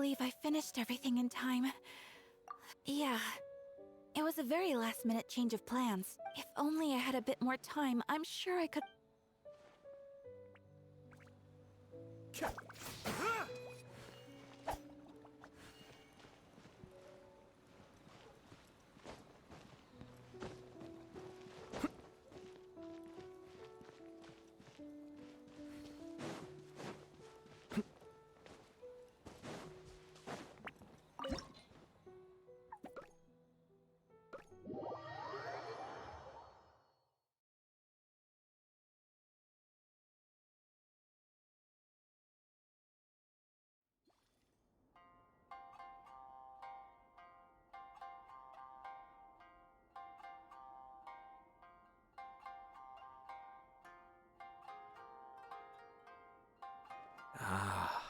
believe I finished everything in time. Yeah, it was a very last-minute change of plans. If only I had a bit more time, I'm sure I could... Ah.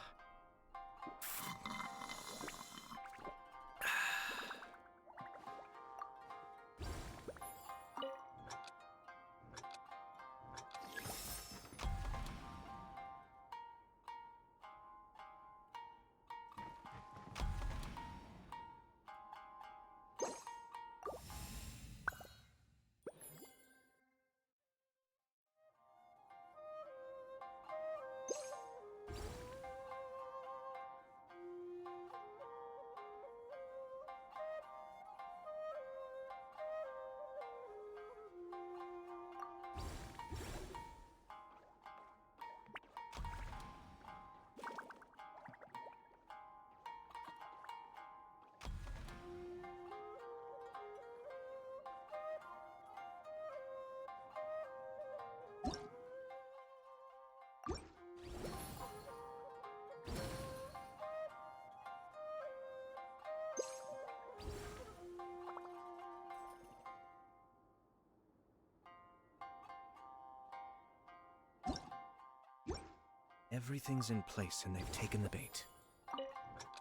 Everything's in place and they've taken the bait.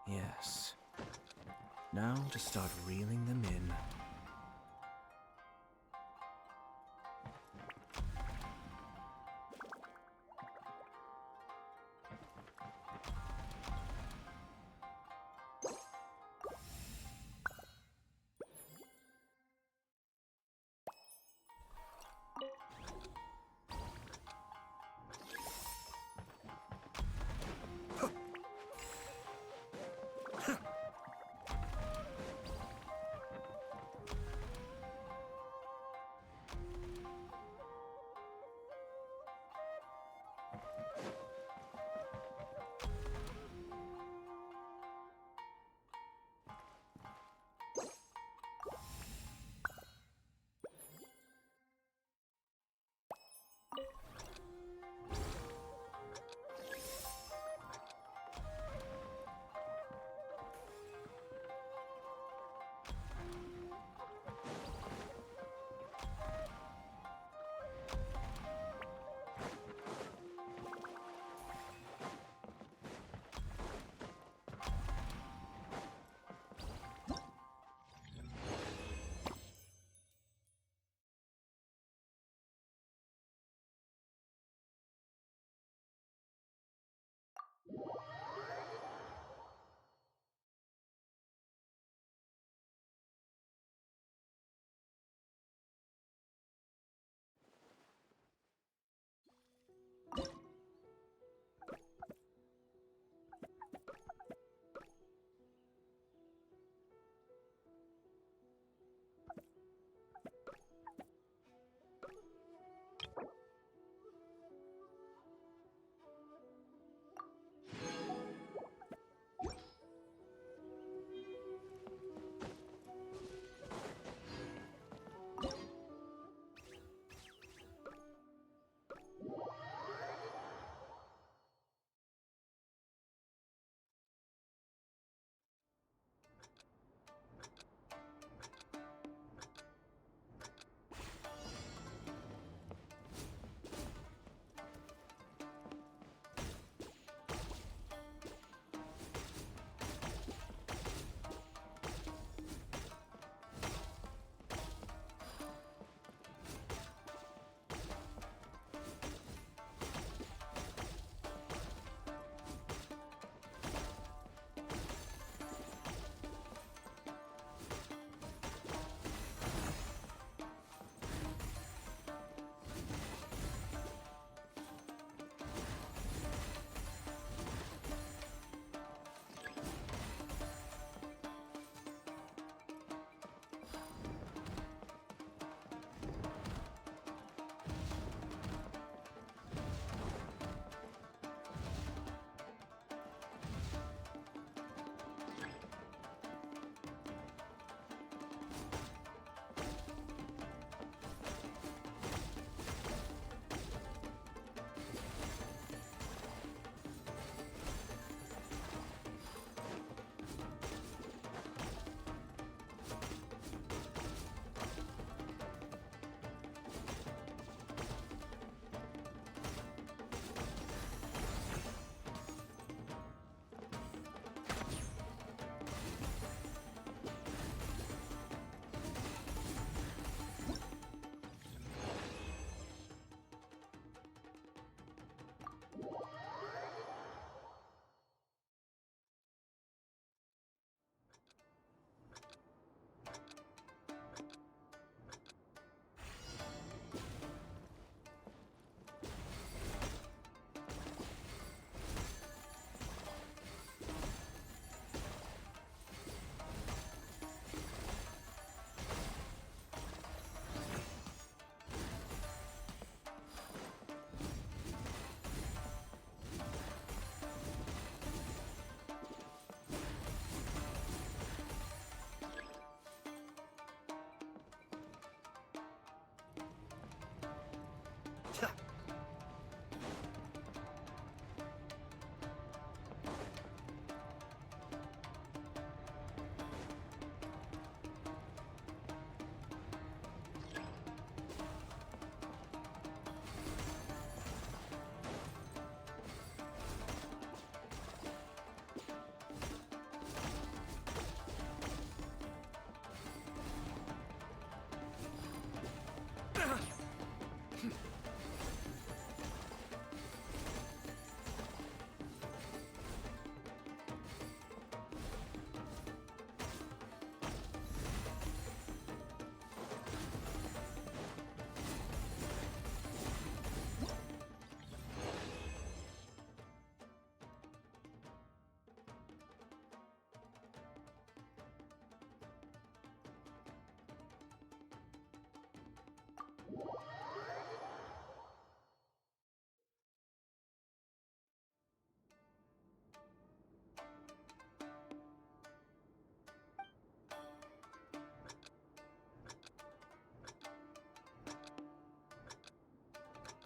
Yes. Now to start reeling them in.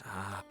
Ah.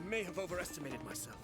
I may have overestimated myself.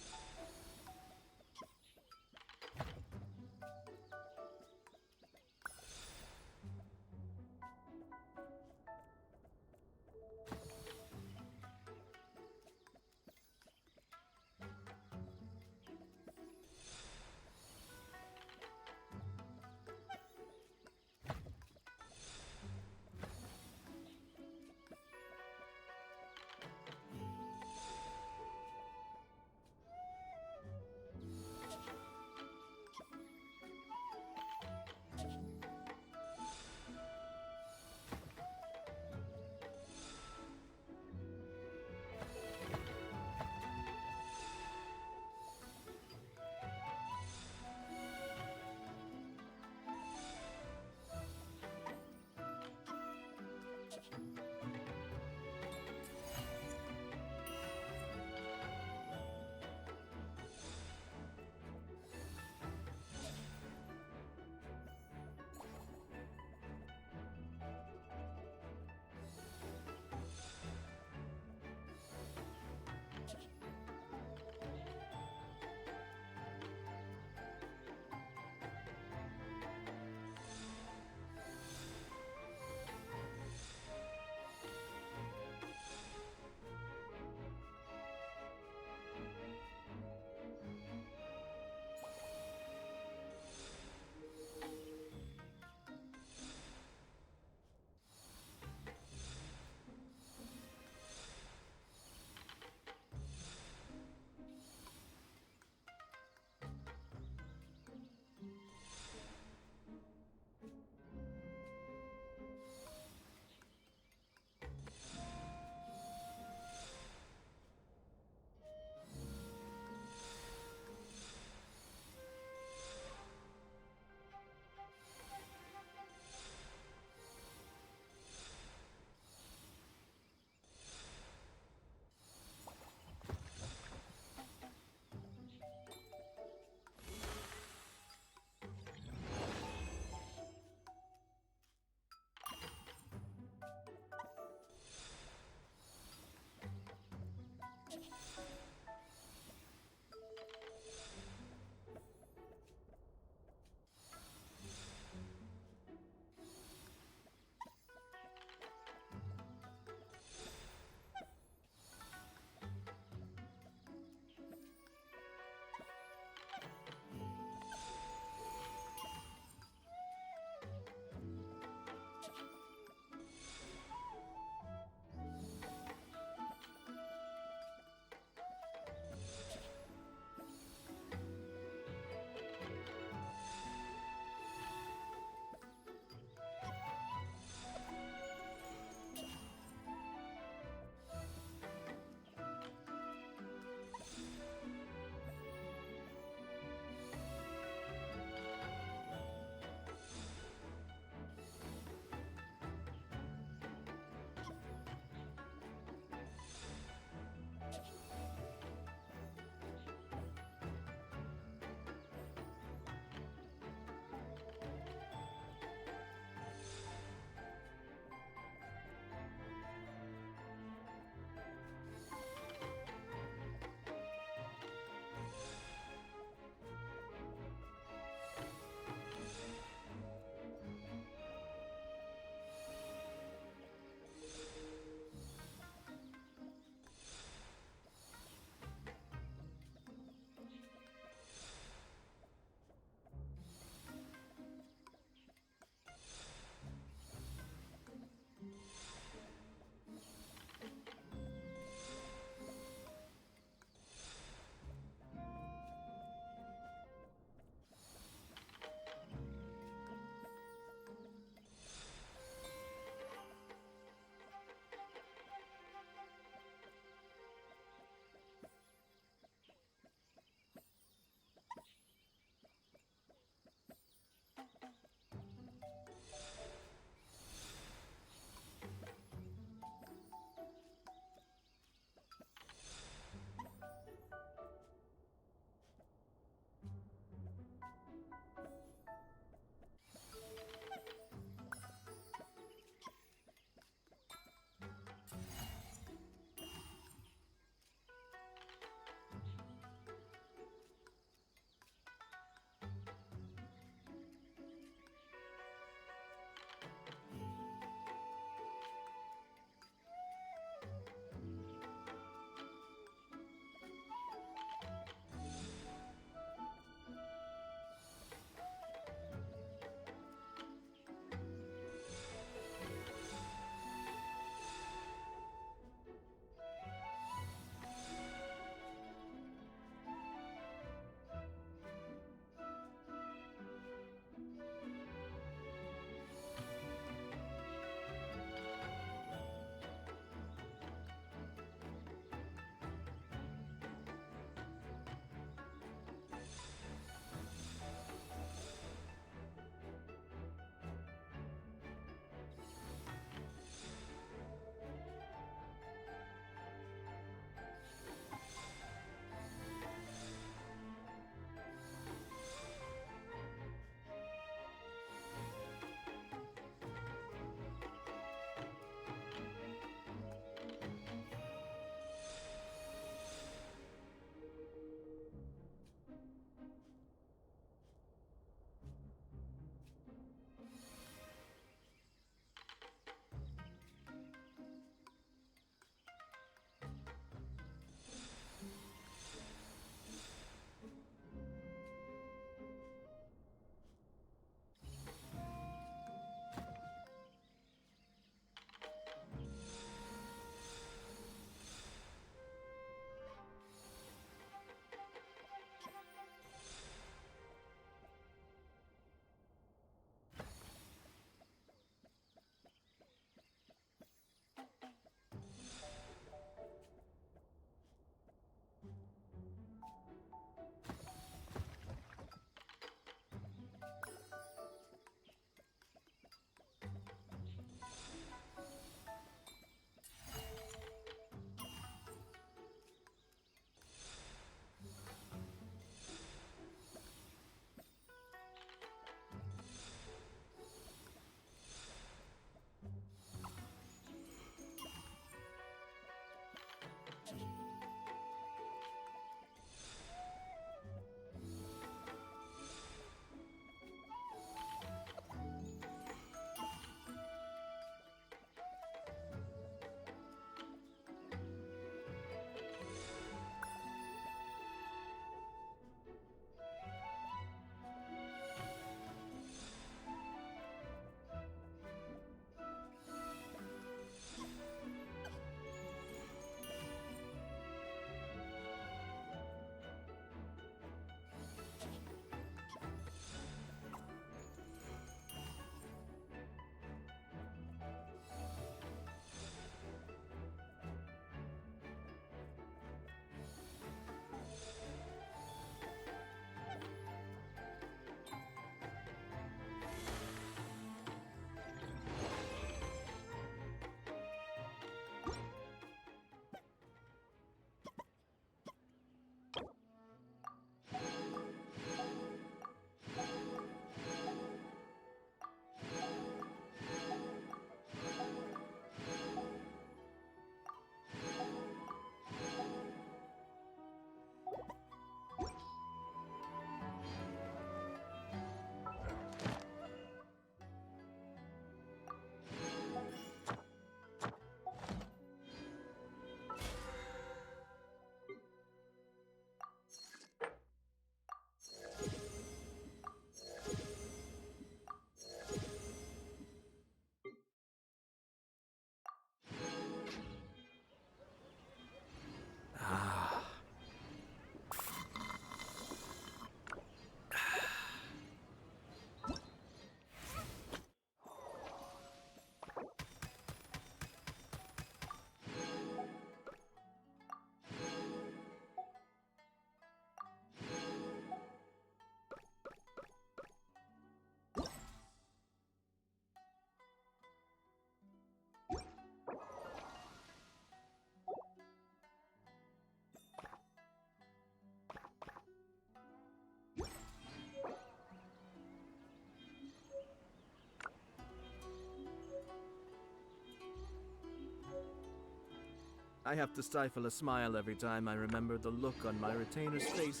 I have to stifle a smile every time I remember the look on my retainer's face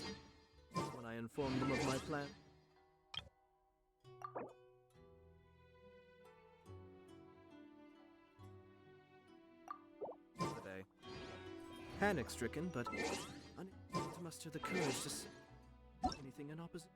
when I informed them of my plan. Today. Panic-stricken, but unable to muster the courage to say anything in opposition.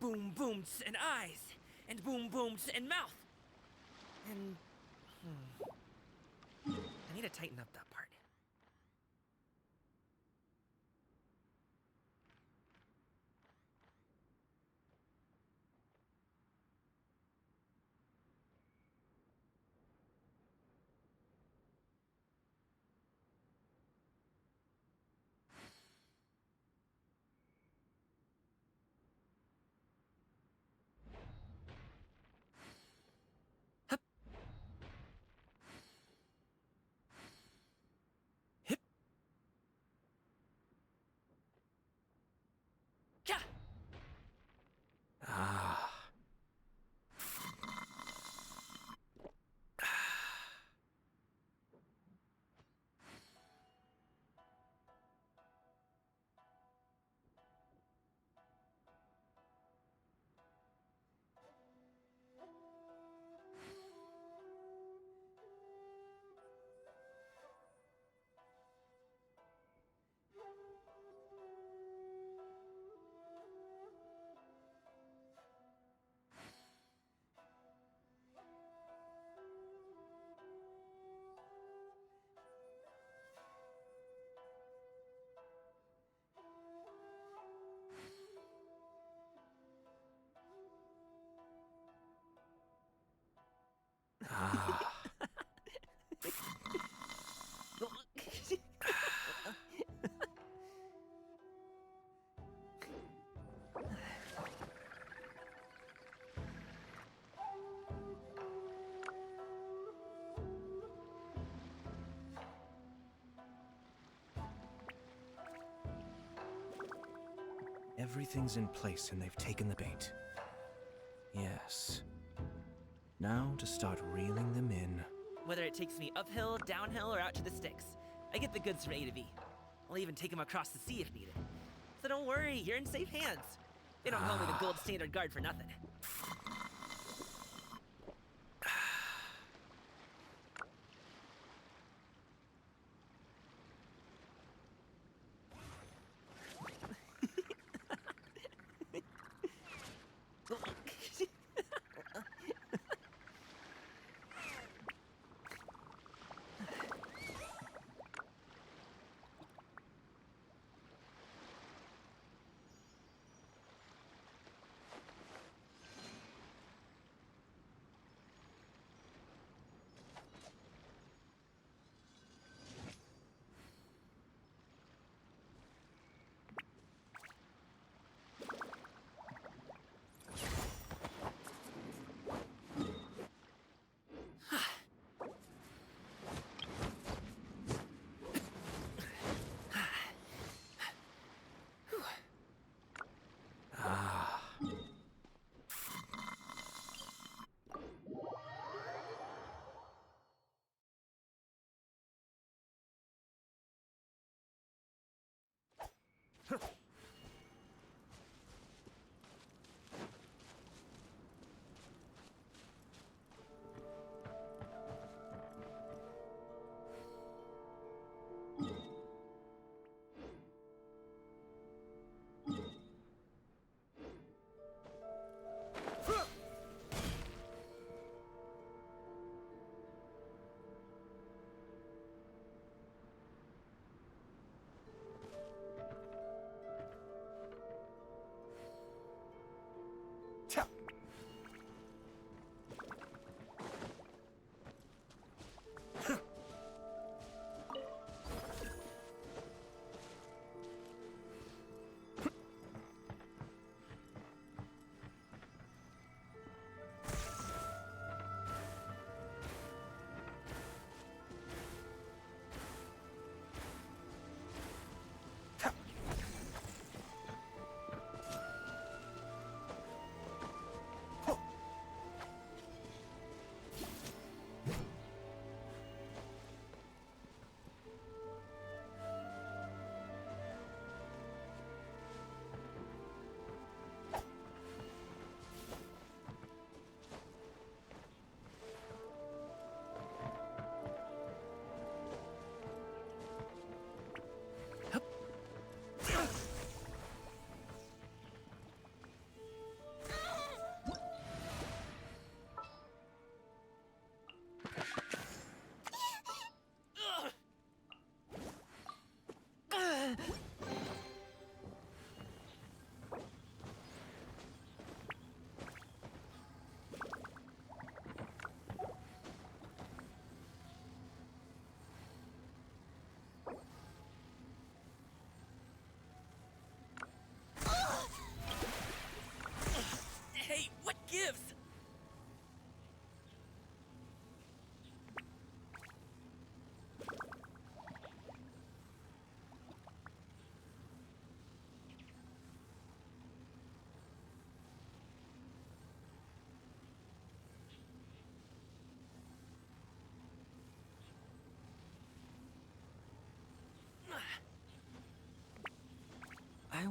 boom booms and eyes, and boom booms and mouth. And I need to tighten up that part. Hup. Hip. Ka. Ah. Ah. Everything's in place and they've taken the bait. Yes. Now to start reeling them in. Whether it takes me uphill, downhill, or out to the sticks, I get the goods from A to B. I'll even take them across the sea if needed. So don't worry, you're in safe hands. They don't call me the gold standard guard for nothing.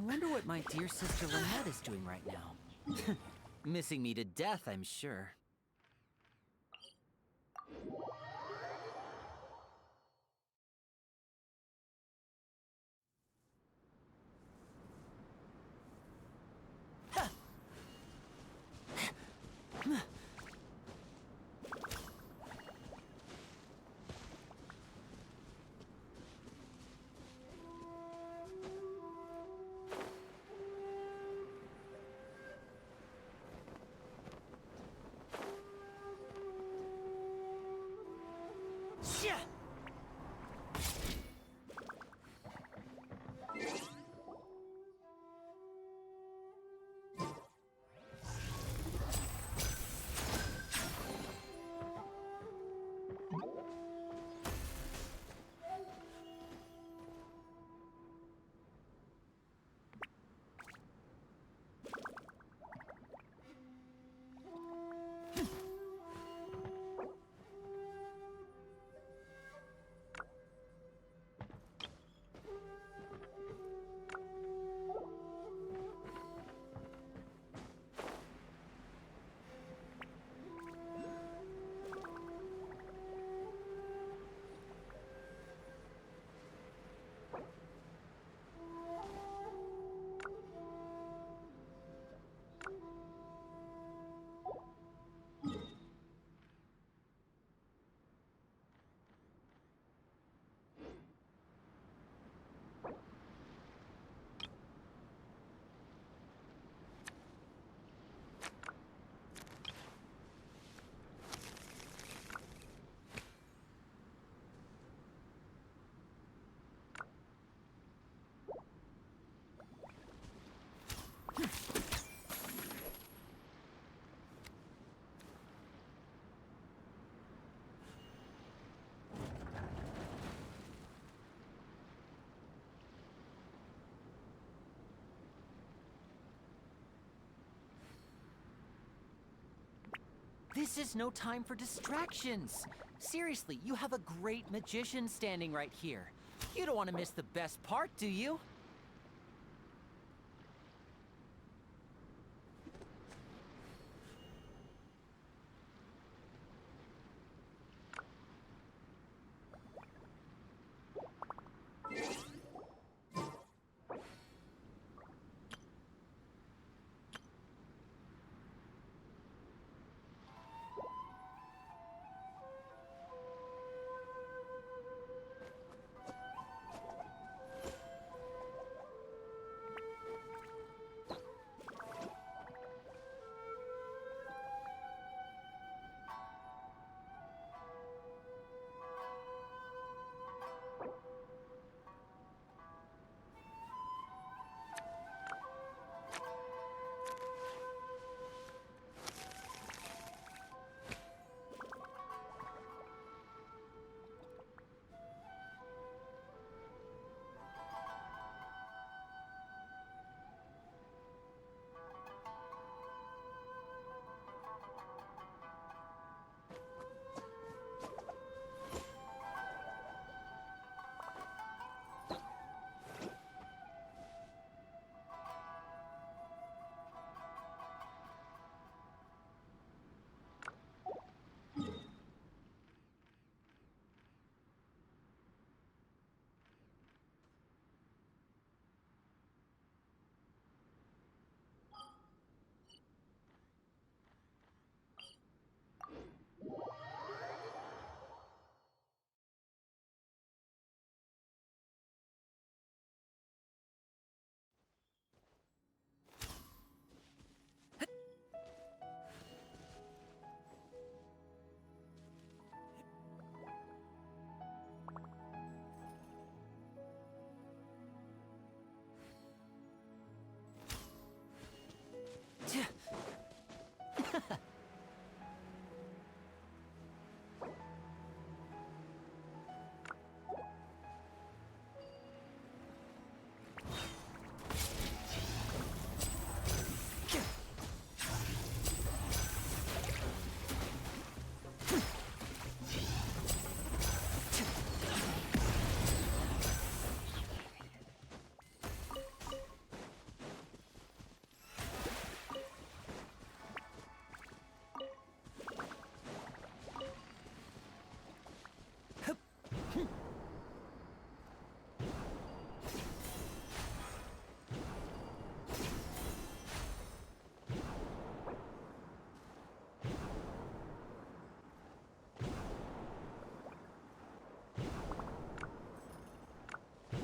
wonder what my dear sister Lynette is doing right now. Missing me to death, I'm sure. This is no time for distractions. Seriously, you have a great magician standing right here. You don't want to miss the best part, do you?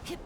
Hip.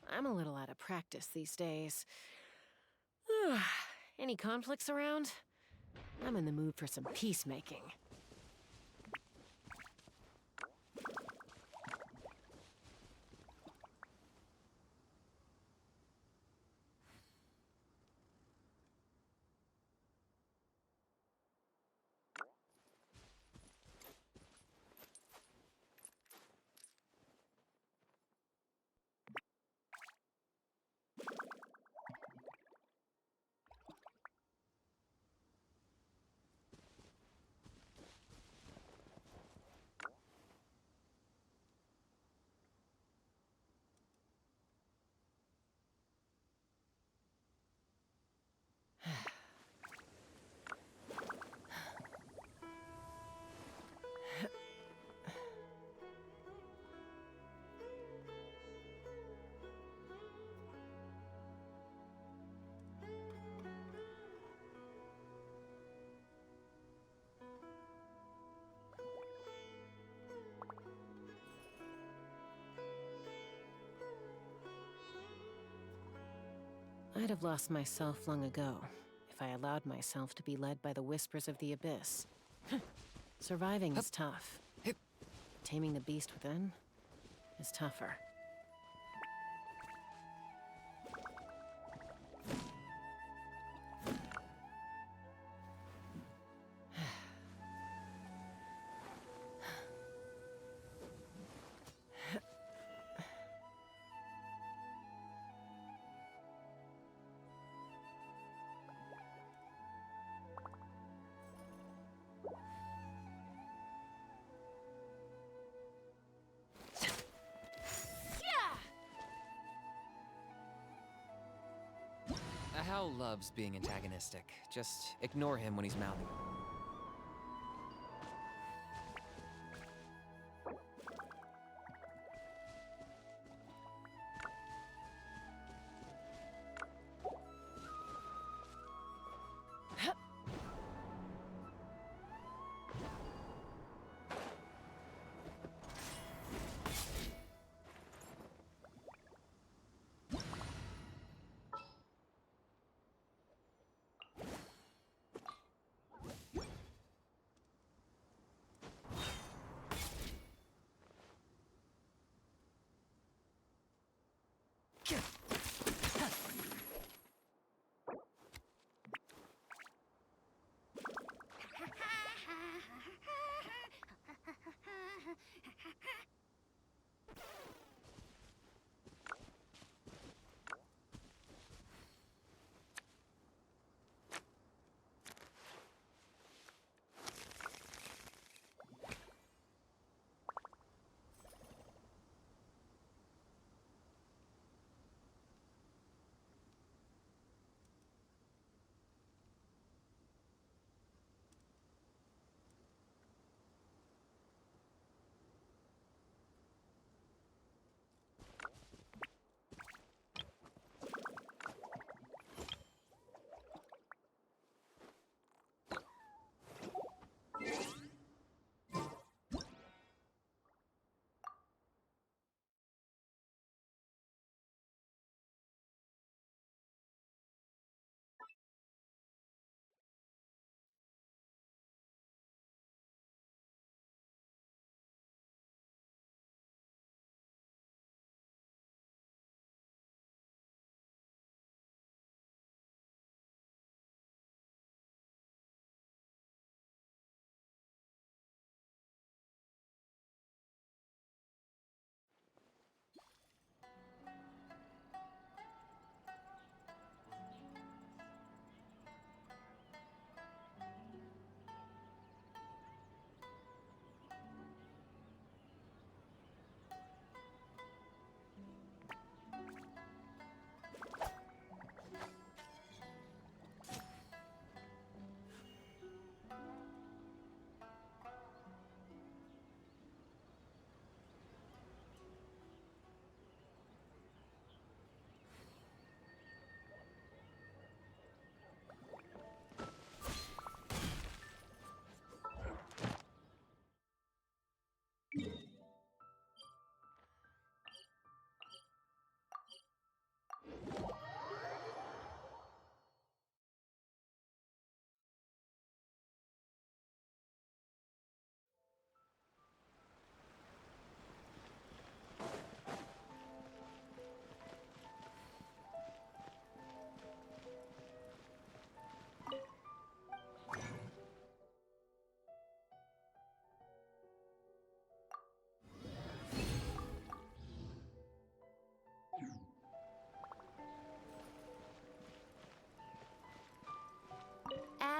I'm a little out of practice these days. Any conflicts around? I'm in the mood for some peacemaking. I'd have lost myself long ago if I allowed myself to be led by the whispers of the abyss. Surviving is tough. Taming the beast within is tougher. Hal loves being antagonistic. Just ignore him when he's mouthing.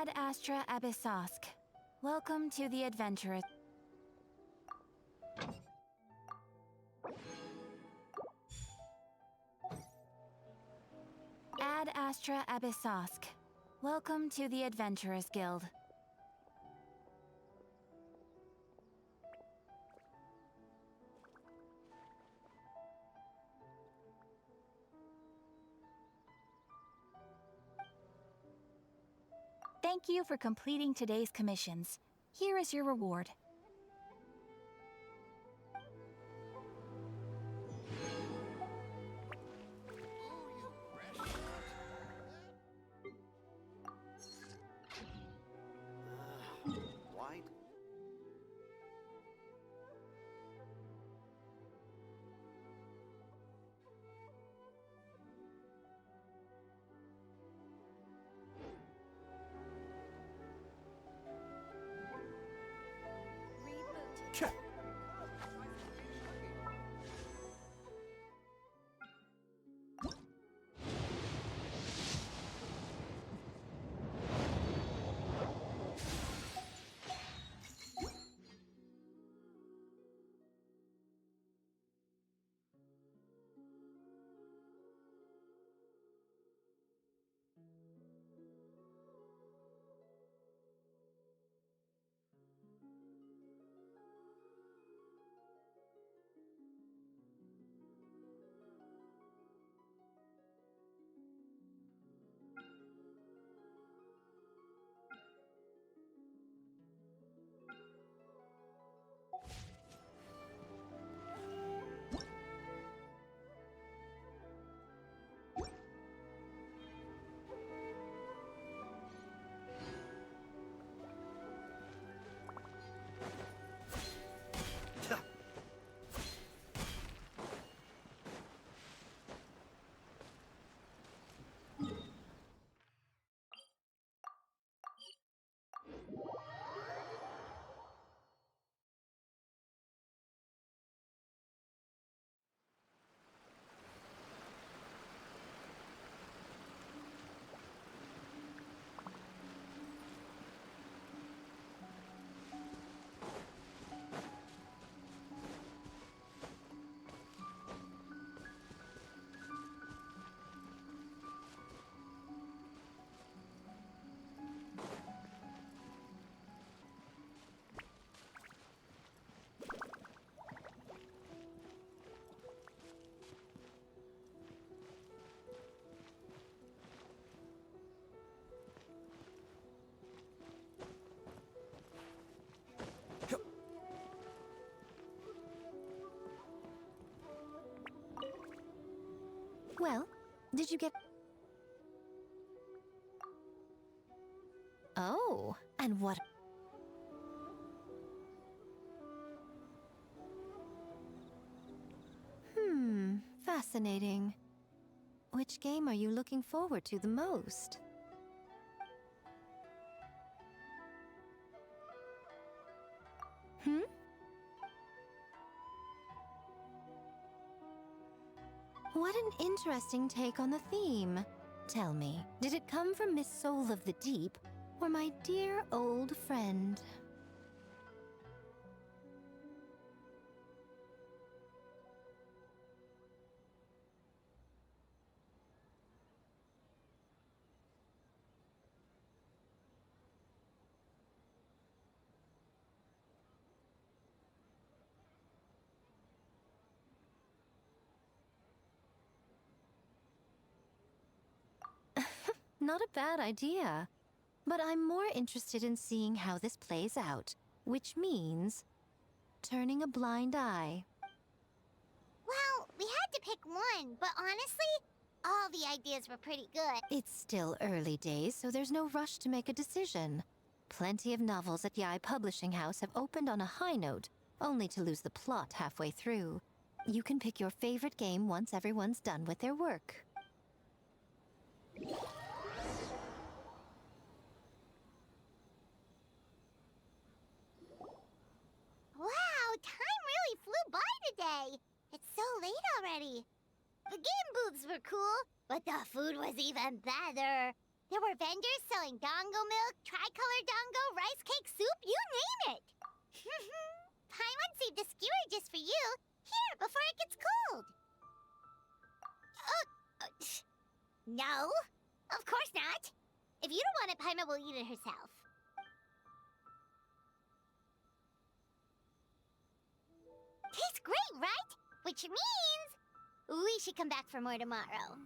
Ad Astra Abyssosk. Welcome to the adventurous. Ad Astra Abyssosk. Welcome to the Adventurers Guild. Thank you for completing today's commissions. Here is your reward. Why? Did you get... Oh, and what... Fascinating. Which game are you looking forward to the most? What an interesting take on the theme. Tell me, did it come from Miss Soul of the Deep, or my dear old friend? Not a bad idea. But I'm more interested in seeing how this plays out, which means turning a blind eye. Well, we had to pick one, but honestly, all the ideas were pretty good. It's still early days, so there's no rush to make a decision. Plenty of novels at Yai Publishing House have opened on a high note, only to lose the plot halfway through. You can pick your favorite game once everyone's done with their work. Wow, time really flew by today. It's so late already. The game booths were cool, but the food was even better. There were vendors selling dongo milk, tricolor dongo, rice cake soup, you name it. Paimon saved a skewer just for you. Here, before it gets cold. No, of course not. If you don't want it, Paimon will eat it herself. Tastes great, right? Which means we should come back for more tomorrow.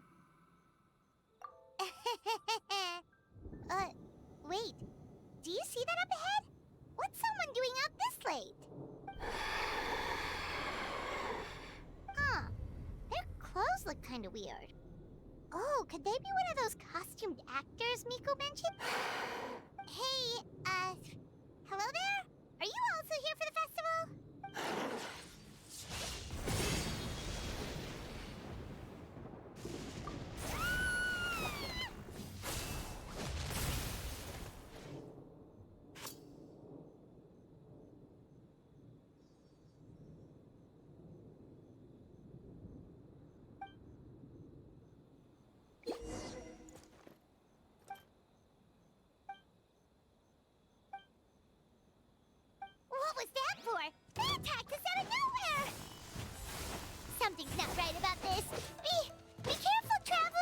Wait. Do you see that up ahead? What's someone doing out this late? Huh. Their clothes look kind of weird. Oh, could they be one of those costumed actors Miko mentioned? Hey, hello there? Are you also here for the festival? What was that for? They attacked us out of nowhere! Something's not right about this. Be careful, traveler!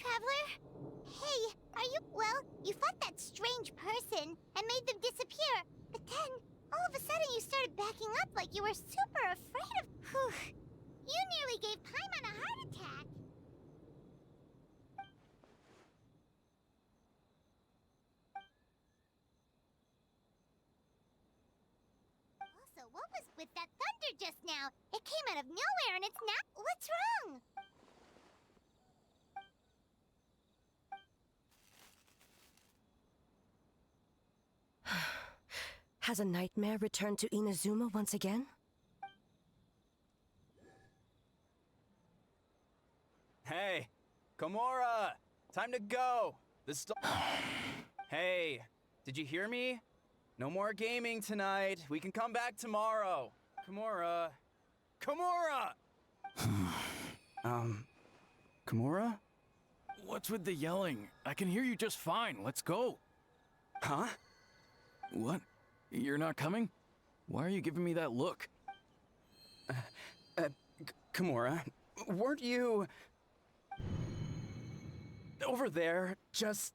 traveler? Hey, are you... Well, you fought that strange person and made them disappear, but then, all of a sudden you started backing up like you were super afraid of... Whew. You nearly gave Paimon a heart attack. Also, what was with that thunder just now? It came out of nowhere and it's not... What's wrong? Has a nightmare returned to Inazuma once again? Hey, Komura! Time to go! Hey, did you hear me? No more gaming tonight. We can come back tomorrow. Komura. Komura! Komura? What's with the yelling? I can hear you just fine. Let's go. Huh? What? You're not coming? Why are you giving me that look? Komura, weren't you... over there, just...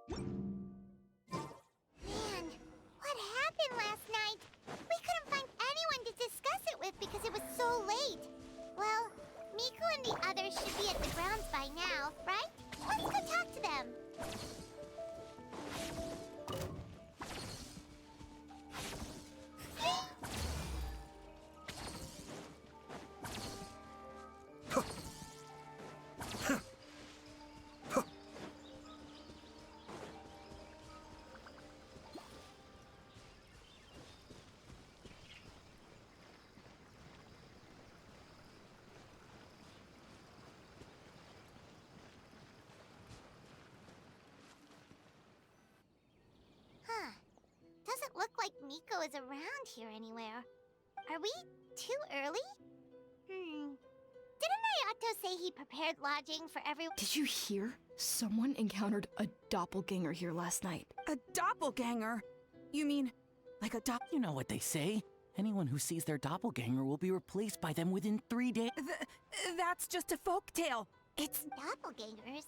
Man, what happened last night? We couldn't find anyone to discuss it with because it was so late. Well, Miku and the others should be at the grounds by now, right? Let's go talk to them. Huh. Doesn't look like Miko is around here anywhere. Are we too early? Didn't Ayato say he prepared lodging for everyone? Did you hear? Someone encountered a doppelganger here last night. A doppelganger? You mean, like a You know what they say. Anyone who sees their doppelganger will be replaced by them within 3 days. That's just a folktale. It's doppelgangers.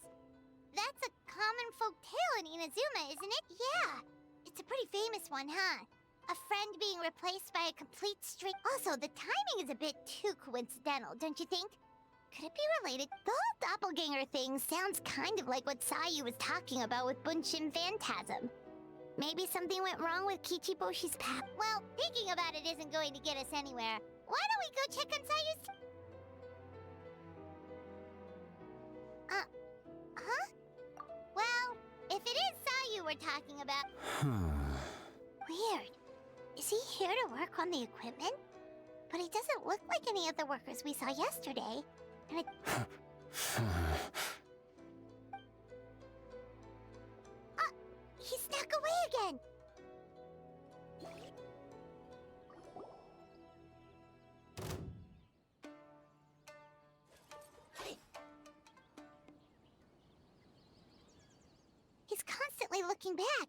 That's a common folk tale in Inazuma, isn't it? Yeah. It's a pretty famous one, huh? A friend being replaced by a complete stranger. Also, the timing is a bit too coincidental, don't you think? Could it be related? The whole doppelganger thing sounds kind of like what Sayu was talking about with Bunshin Phantasm. Maybe something went wrong with Kichiboshi's path. Well, thinking about it isn't going to get us anywhere. Why don't we go check on Sayu's... Huh? Well, if it is Sayu we're talking about... Weird. Is he here to work on the equipment? But he doesn't look like any of the workers we saw yesterday. And it... He snuck away again! He's constantly looking back.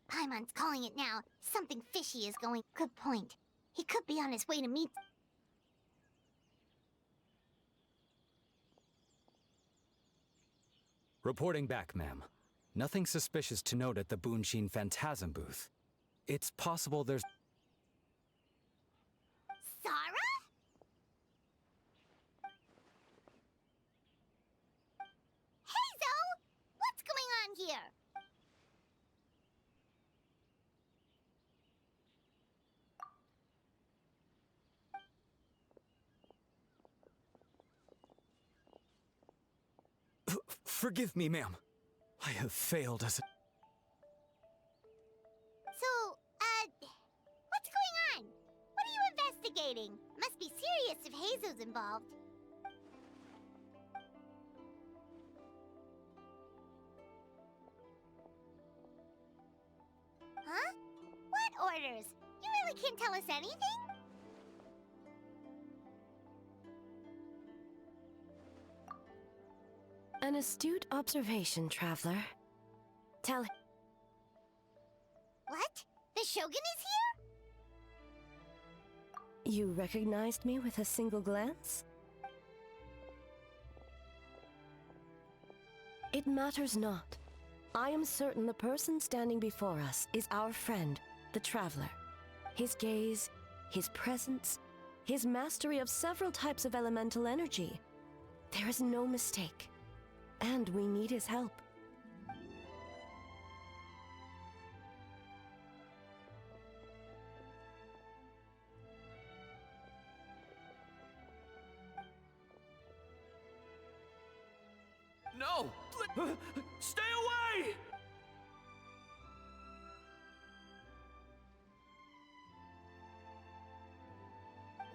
Paimon's calling it now. Something fishy is going... Good point. He could be on his way to meet... Reporting back, ma'am. Nothing suspicious to note at the Bunshin Phantasm booth. It's possible there's... Sarah? Hey, Zoe! What's going on here? Forgive me, ma'am. I have failed as a... So, what's going on? What are you investigating? Must be serious if Heizo's involved. orders. You really can't tell us anything? An astute observation, traveler. Tell What? The Shogun is here? You recognized me with a single glance? It matters not. I am certain the person standing before us is our friend, the Traveler. His gaze, his presence, his mastery of several types of elemental energy. There is no mistake. And we need his help. No! Stay away!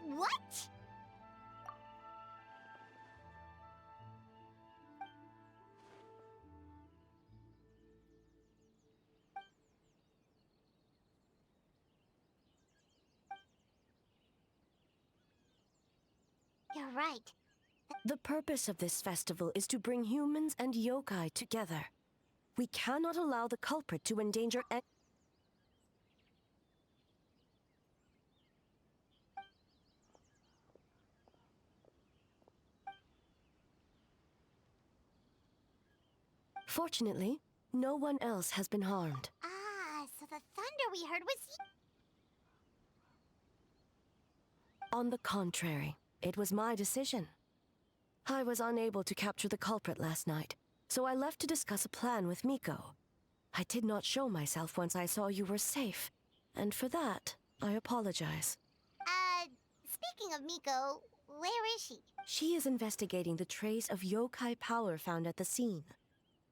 What? You're right. The purpose of this festival is to bring humans and yokai together. We cannot allow the culprit to endanger Fortunately, no one else has been harmed. Ah, so the thunder we heard was... On the contrary, it was my decision. I was unable to capture the culprit last night, so I left to discuss a plan with Miko. I did not show myself once I saw you were safe, and for that, I apologize. Speaking of Miko, where is she? She is investigating the trace of yokai power found at the scene.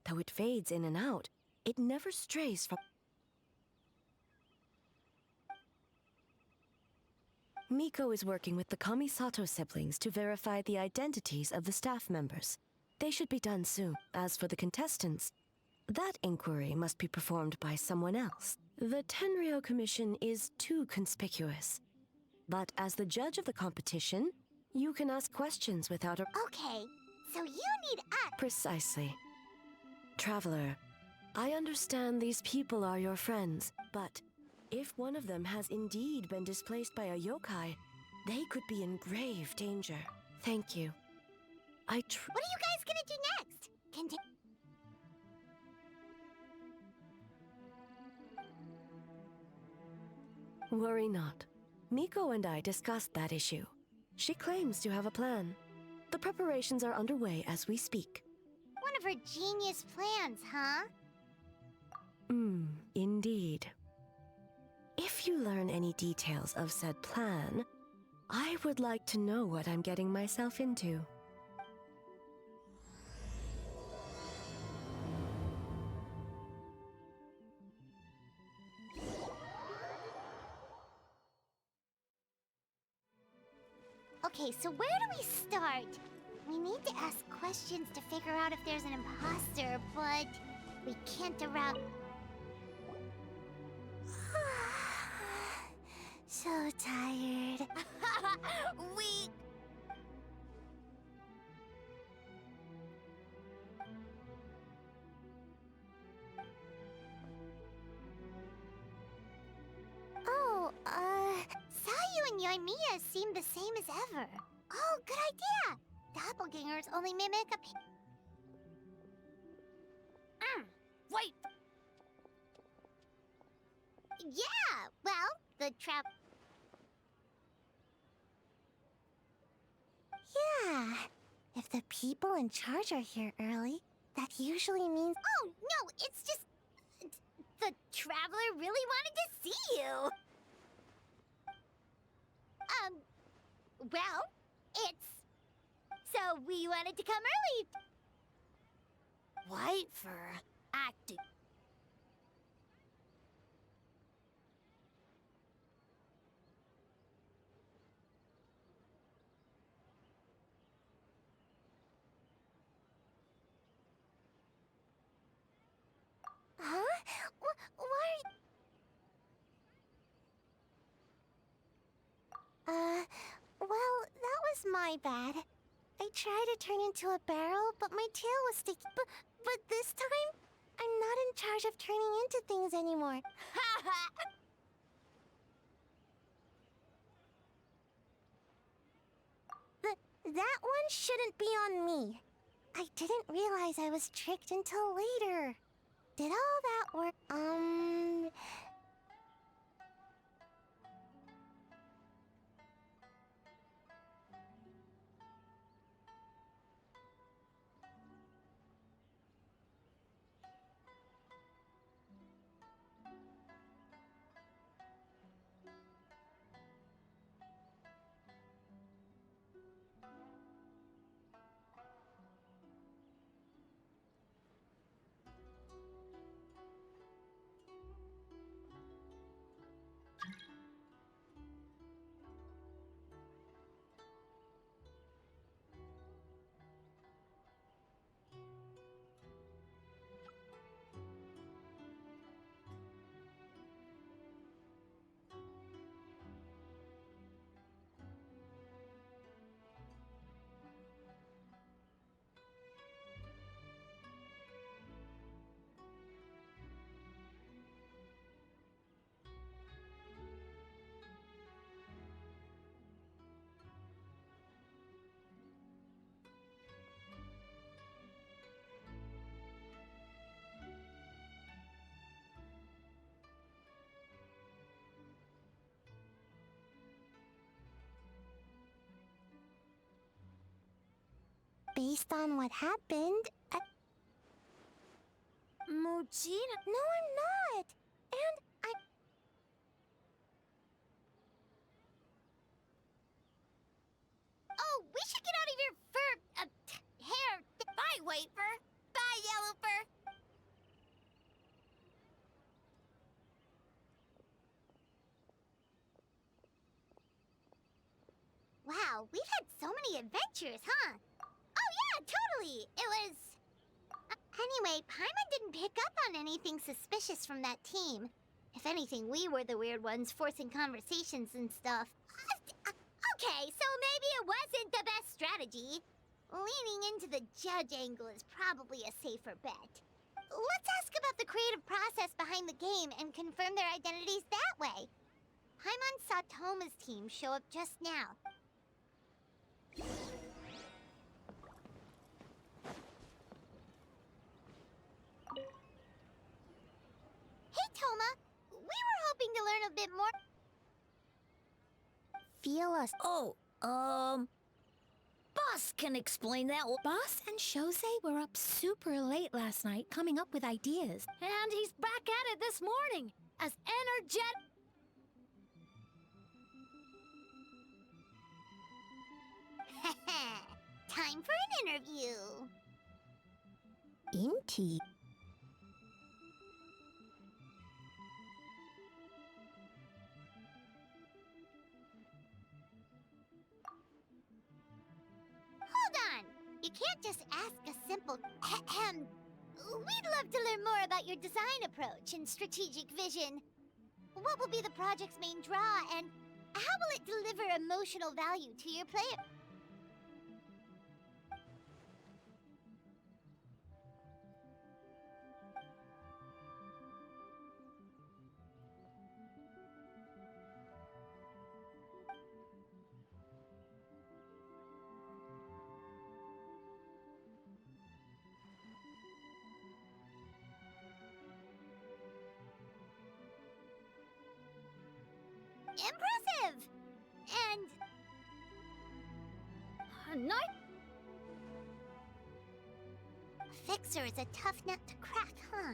Though it fades in and out, it never strays from... Miko is working with the Kamisato siblings to verify the identities of the staff members. They should be done soon. As for the contestants, that inquiry must be performed by someone else. The Tenryo Commission is too conspicuous. But as the judge of the competition, you can ask questions without a... Okay, so you need us... Precisely. Traveler, I understand these people are your friends, but if one of them has indeed been displaced by a yokai, they could be in grave danger. Thank you. What are you guys gonna do next? Worry not. Miko and I discussed that issue. She claims to have a plan. The preparations are underway as we speak. One of her genius plans, huh? Indeed. If you learn any details of said plan, I would like to know what I'm getting myself into. Okay, so where do we start? We need to ask questions to figure out if there's an imposter, but we can't arouse... So tired. We... Oh, Sayu and Yoimiya seem the same as ever. Oh, good idea! Doppelgangers only mimic a... Wait! Yeah, well, the trap... Yeah, if the people in charge are here early, that usually means... Oh, no, it's just... The Traveler really wanted to see you! Well, it's... So we wanted to come early. White for acting. Huh? Why? My bad. I tried to turn into a barrel, but my tail was sticky. But this time, I'm not in charge of turning into things anymore. That one shouldn't be on me. I didn't realize I was tricked until later. Did all that work? Based on what happened, Mujina? No, I'm not! And Oh, we should get out of here hair. Bye, White Fur. Bye, Yellow Fur. Wow, we've had so many adventures, huh? Oh yeah, totally! It was... Anyway, Paimon didn't pick up on anything suspicious from that team. If anything, we were the weird ones forcing conversations and stuff. Okay, so maybe it wasn't the best strategy. Leaning into the judge angle is probably a safer bet. Let's ask about the creative process behind the game and confirm their identities that way. Paimon saw Toma's team show up just now. Hey, Toma! We were hoping to learn a bit more... Feel us... Boss can explain that. Boss and Shosei were up super late last night coming up with ideas. And he's back at it this morning, as energetic... Time for an interview. Inty. Hold on! You can't just ask a simple ahem. We'd love to learn more about your design approach and strategic vision. What will be the project's main draw, and how will it deliver emotional value to your player? Impressive! And... Not... Fixer is a tough nut to crack, huh?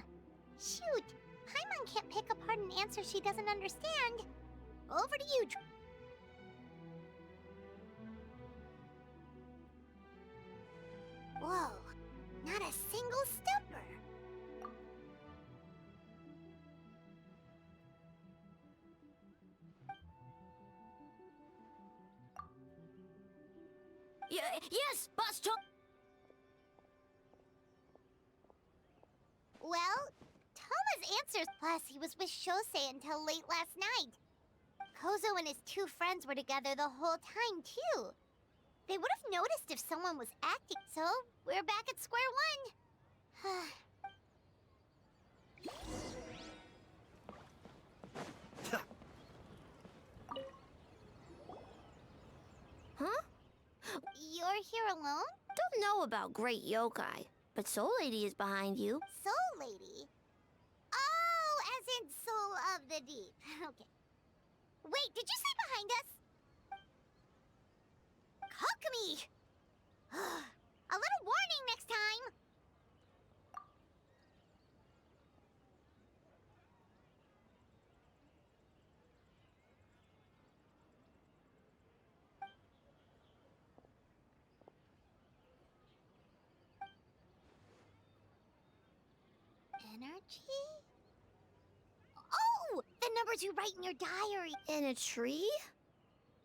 Shoot! Paimon can't pick apart an answer she doesn't understand. Over to you, Whoa, not a single stumper. Yes, Boss Tom. Well, Toma's answers. Plus, he was with Shosei until late last night. Kozo and his two friends were together the whole time, too. They would have noticed if someone was acting, so we're back at square one. Huh? You're here alone? Don't know about Great Yokai, but Soul Lady is behind you. Soul Lady? Oh, as in Soul of the Deep. Okay. Wait, did you say behind us? Kokumi! A little warning next time! Energy? Oh! The numbers you write in your diary! In a tree?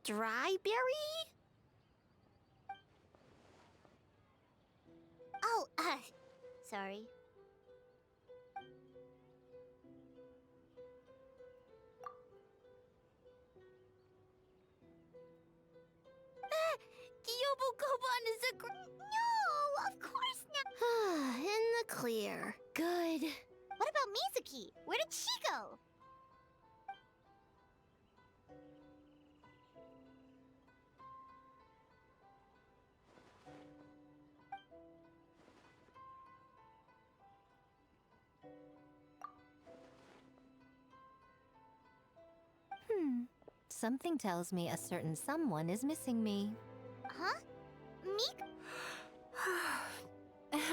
Dry berry? Oh, sorry. Yobukoban is a No, of course not! In the clear. Good. What about Mizuki? Where did she go? Something tells me a certain someone is missing me. Huh? Meek?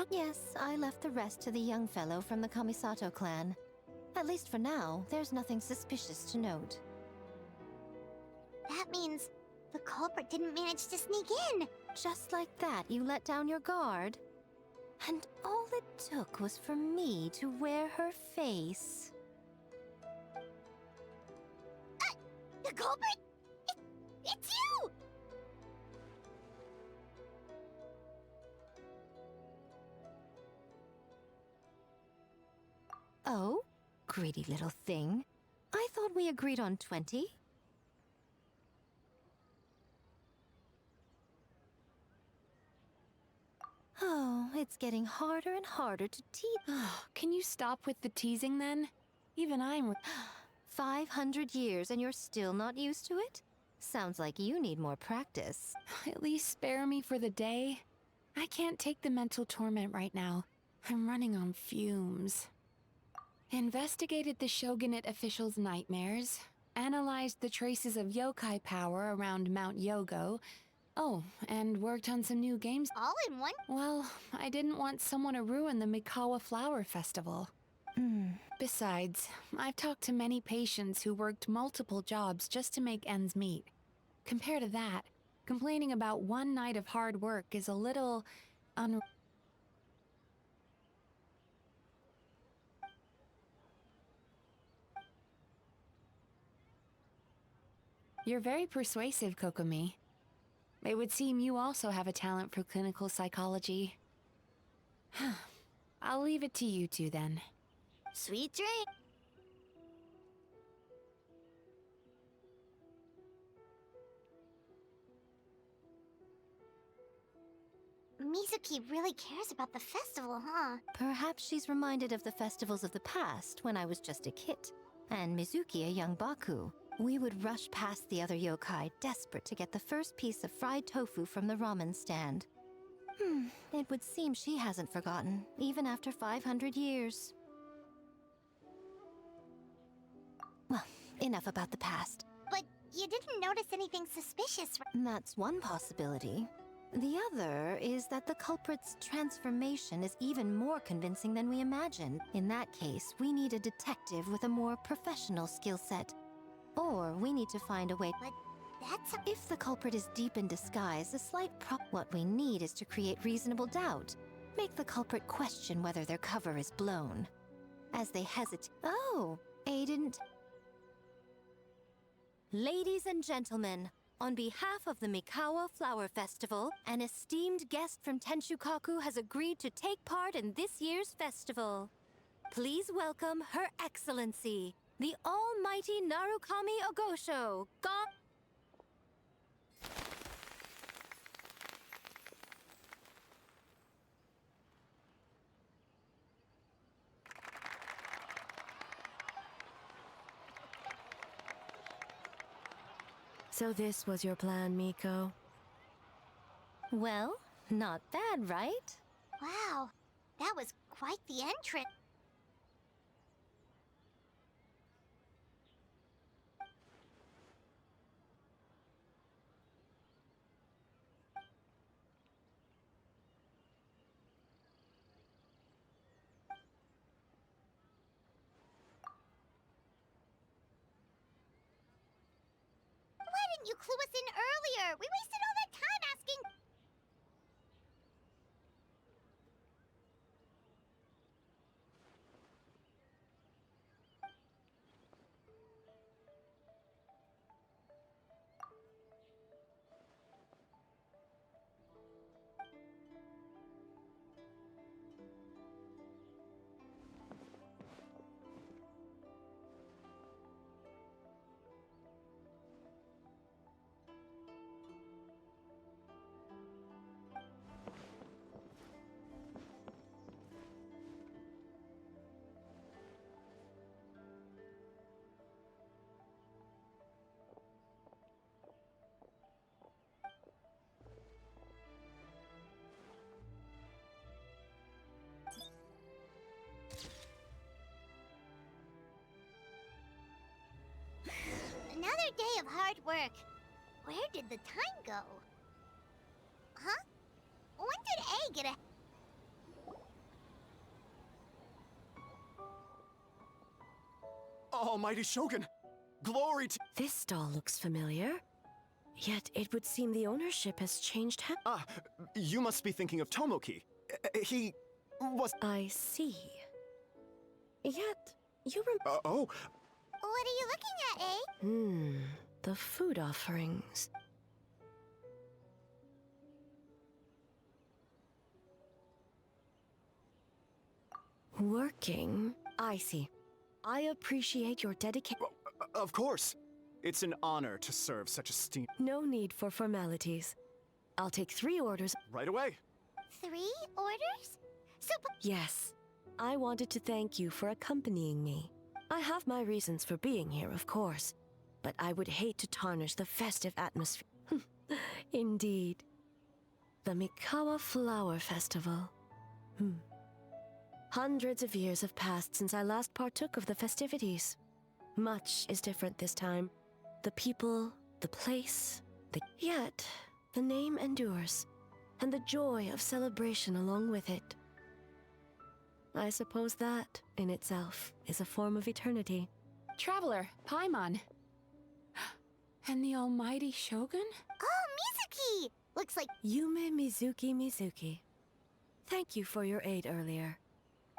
Yes, I left the rest to the young fellow from the Kamisato clan. At least for now, there's nothing suspicious to note. That means the culprit didn't manage to sneak in. Just like that, you let down your guard? And all it took was for me to wear her face. The culprit? It's you! Oh? Greedy little thing. I thought we agreed on 20. Oh, it's getting harder and harder to tease. Can you stop with the teasing then? Even I'm... 500 years and you're still not used to it? Sounds like you need more practice. At least spare me for the day. I can't take the mental torment right now. I'm running on fumes. Investigated the shogunate officials' nightmares, analyzed the traces of yokai power around Mount Yogo. Oh, and worked on some new games. All in one? Well, I didn't want someone to ruin the Mikawa Flower Festival. Besides, I've talked to many patients who worked multiple jobs just to make ends meet. Compared to that, complaining about one night of hard work is a little You're very persuasive, Kokomi. It would seem you also have a talent for clinical psychology. I'll leave it to you two then. Sweet dream. Mizuki really cares about the festival, huh? Perhaps she's reminded of the festivals of the past when I was just a kid, and Mizuki a young Baku. We would rush past the other yokai, desperate to get the first piece of fried tofu from the ramen stand. It would seem she hasn't forgotten, even after 500 years. Well, enough about the past. But you didn't notice anything suspicious, right? That's one possibility. The other is that the culprit's transformation is even more convincing than we imagined. In that case, we need a detective with a more professional skill set. Or we need to find a way. But that's If the culprit is deep in disguise, a slight what we need is to create reasonable doubt. Make the culprit question whether their cover is blown. As they hesitate. Oh, A didn't. Ladies and gentlemen, on behalf of the Mikawa Flower Festival, an esteemed guest from Tenshukaku has agreed to take part in this year's festival. Please welcome Her Excellency, the Almighty Narukami Ogosho. So this was your plan, Miko? Well, not bad, right? Wow, that was quite the entrance. Why didn't you clue us in earlier? We wasted all that time asking. Another day of hard work. Where did the time go? Huh? When did A get a... Almighty Shogun! Glory to... This stall looks familiar. Yet it would seem the ownership has changed Ah, you must be thinking of Tomoki. He was... I see. Yet, you oh. What are you looking at, A? The food offerings. Working? I see. I appreciate your dedication. Of course. It's an honor to serve such esteemed... No need for formalities. I'll take 3 orders. Right away. 3 orders? Yes. I wanted to thank you for accompanying me. I have my reasons for being here, of course, but I would hate to tarnish the festive atmosphere. Indeed. The Mikawa Flower Festival. Hundreds of years have passed since I last partook of the festivities. Much is different this time. The people, the place, Yet, the name endures, and the joy of celebration along with it. I suppose that, in itself, is a form of eternity. Traveler, Paimon. And the almighty Shogun? Oh, Mizuki! Looks like... Yume Mizuki. Thank you for your aid earlier.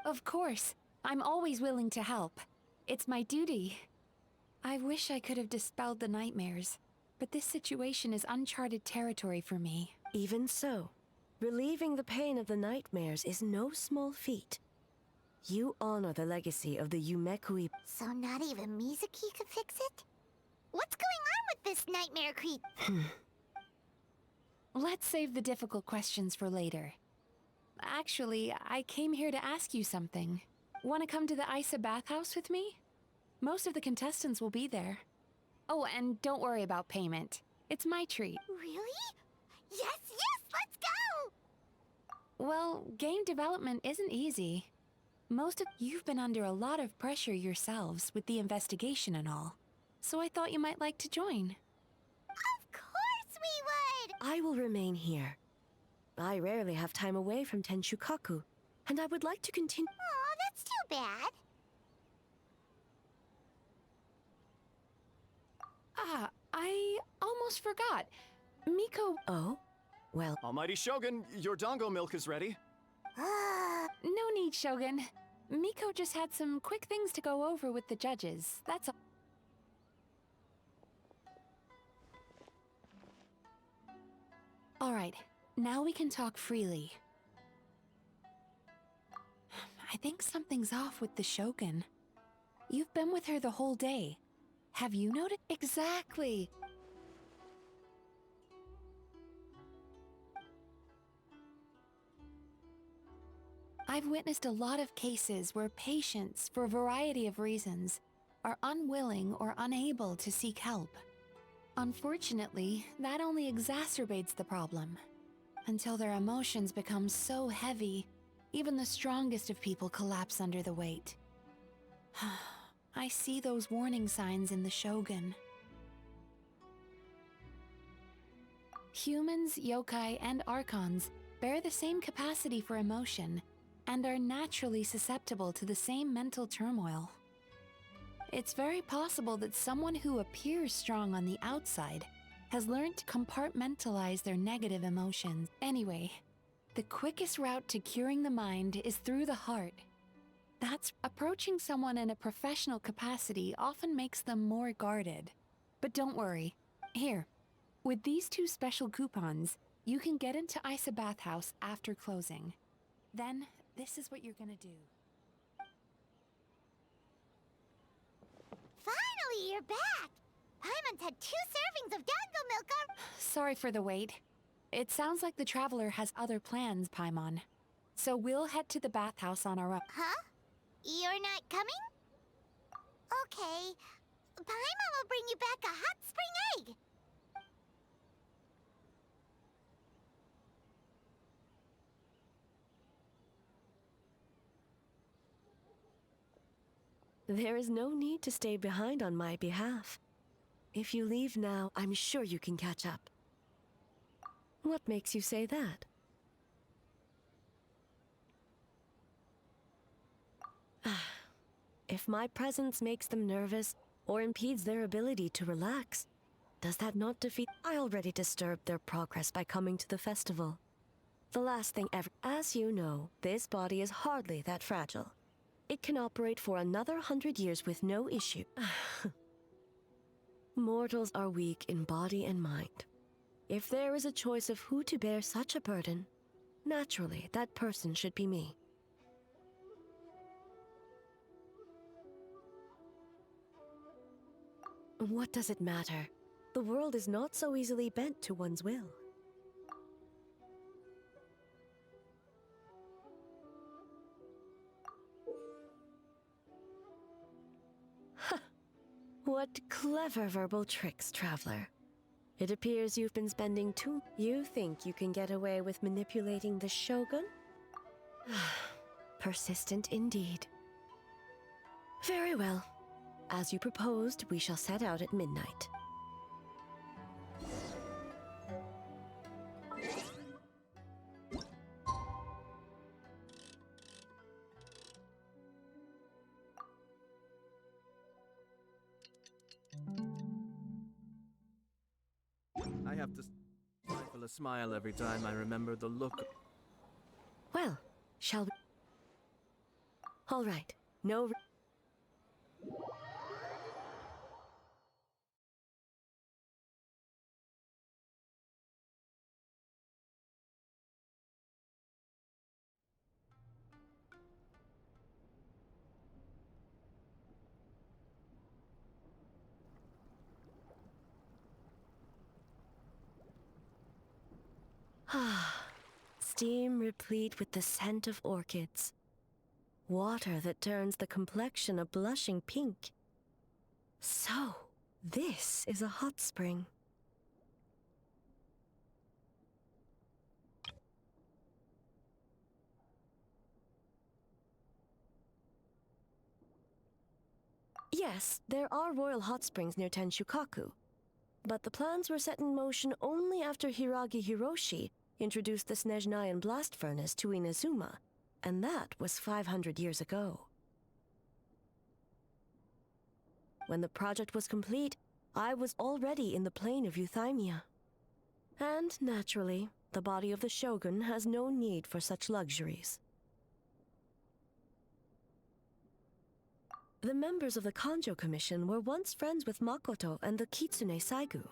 Of course. I'm always willing to help. It's my duty. I wish I could have dispelled the nightmares, but this situation is uncharted territory for me. Even so, relieving the pain of the nightmares is no small feat. You honor the legacy of the Yumekui. So not even Mizuki could fix it? What's going on with this nightmare creep? Let's save the difficult questions for later. Actually, I came here to ask you something. Want to come to the Isa bathhouse with me? Most of the contestants will be there. Oh, and don't worry about payment. It's my treat. Really? Yes, let's go! Well, game development isn't easy. You've been under a lot of pressure yourselves with the investigation and all. So I thought you might like to join. Of course we would! I will remain here. I rarely have time away from Tenshukaku, and I would like to continue. Aw, that's too bad. I almost forgot. Miko... Oh? Well... Almighty Shogun, your dango milk is ready. No need, Shogun. Miko just had some quick things to go over with the judges, that's all. Alright, now we can talk freely. I think something's off with the Shogun. You've been with her the whole day. Have you noticed? Exactly! I've witnessed a lot of cases where patients, for a variety of reasons, are unwilling or unable to seek help. Unfortunately, that only exacerbates the problem. Until their emotions become so heavy, even the strongest of people collapse under the weight. I see those warning signs in the Shogun. Humans, yokai, and archons bear the same capacity for emotion and are naturally susceptible to the same mental turmoil. It's very possible that someone who appears strong on the outside has learned to compartmentalize their negative emotions. Anyway, the quickest route to curing the mind is through the heart. That's approaching someone in a professional capacity often makes them more guarded. But don't worry. Here, with these 2 special coupons, you can get into Isa Bathhouse after closing. Then, this is what you're gonna do. Finally, you're back! Paimon's had 2 servings of dango milk Sorry for the wait. It sounds like the Traveler has other plans, Paimon. So we'll head to the bathhouse on our own. Huh? You're not coming? Okay. Paimon will bring you back a hot spring egg. There is no need to stay behind on my behalf. If you leave now, I'm sure you can catch up. What makes you say that? If my presence makes them nervous or impedes their ability to relax, does that not defeat? I already disturbed their progress by coming to the festival. The last thing ever. As you know, this body is hardly that fragile. It can operate for another 100 years with no issue. Mortals are weak in body and mind. If there is a choice of who to bear such a burden, naturally, that person should be me. What does it matter? The world is not so easily bent to one's will. What clever verbal tricks, Traveler. It appears you've been spending too... You think you can get away with manipulating the Shogun? Persistent indeed. Very well. As you proposed, we shall set out at midnight. I have to stifle a smile every time I remember the look. Well, shall we... All right. No... Steam replete with the scent of orchids. Water that turns the complexion a blushing pink. So, this is a hot spring. Yes, there are royal hot springs near Tenshukaku. But the plans were set in motion only after Hiragi Hiroshi introduced the Snezhnayan blast furnace to Inazuma, and that was 500 years ago. When the project was complete, I was already in the plain of Euthymia. And, naturally, the body of the Shogun has no need for such luxuries. The members of the Kanjo Commission were once friends with Makoto and the Kitsune Saigu.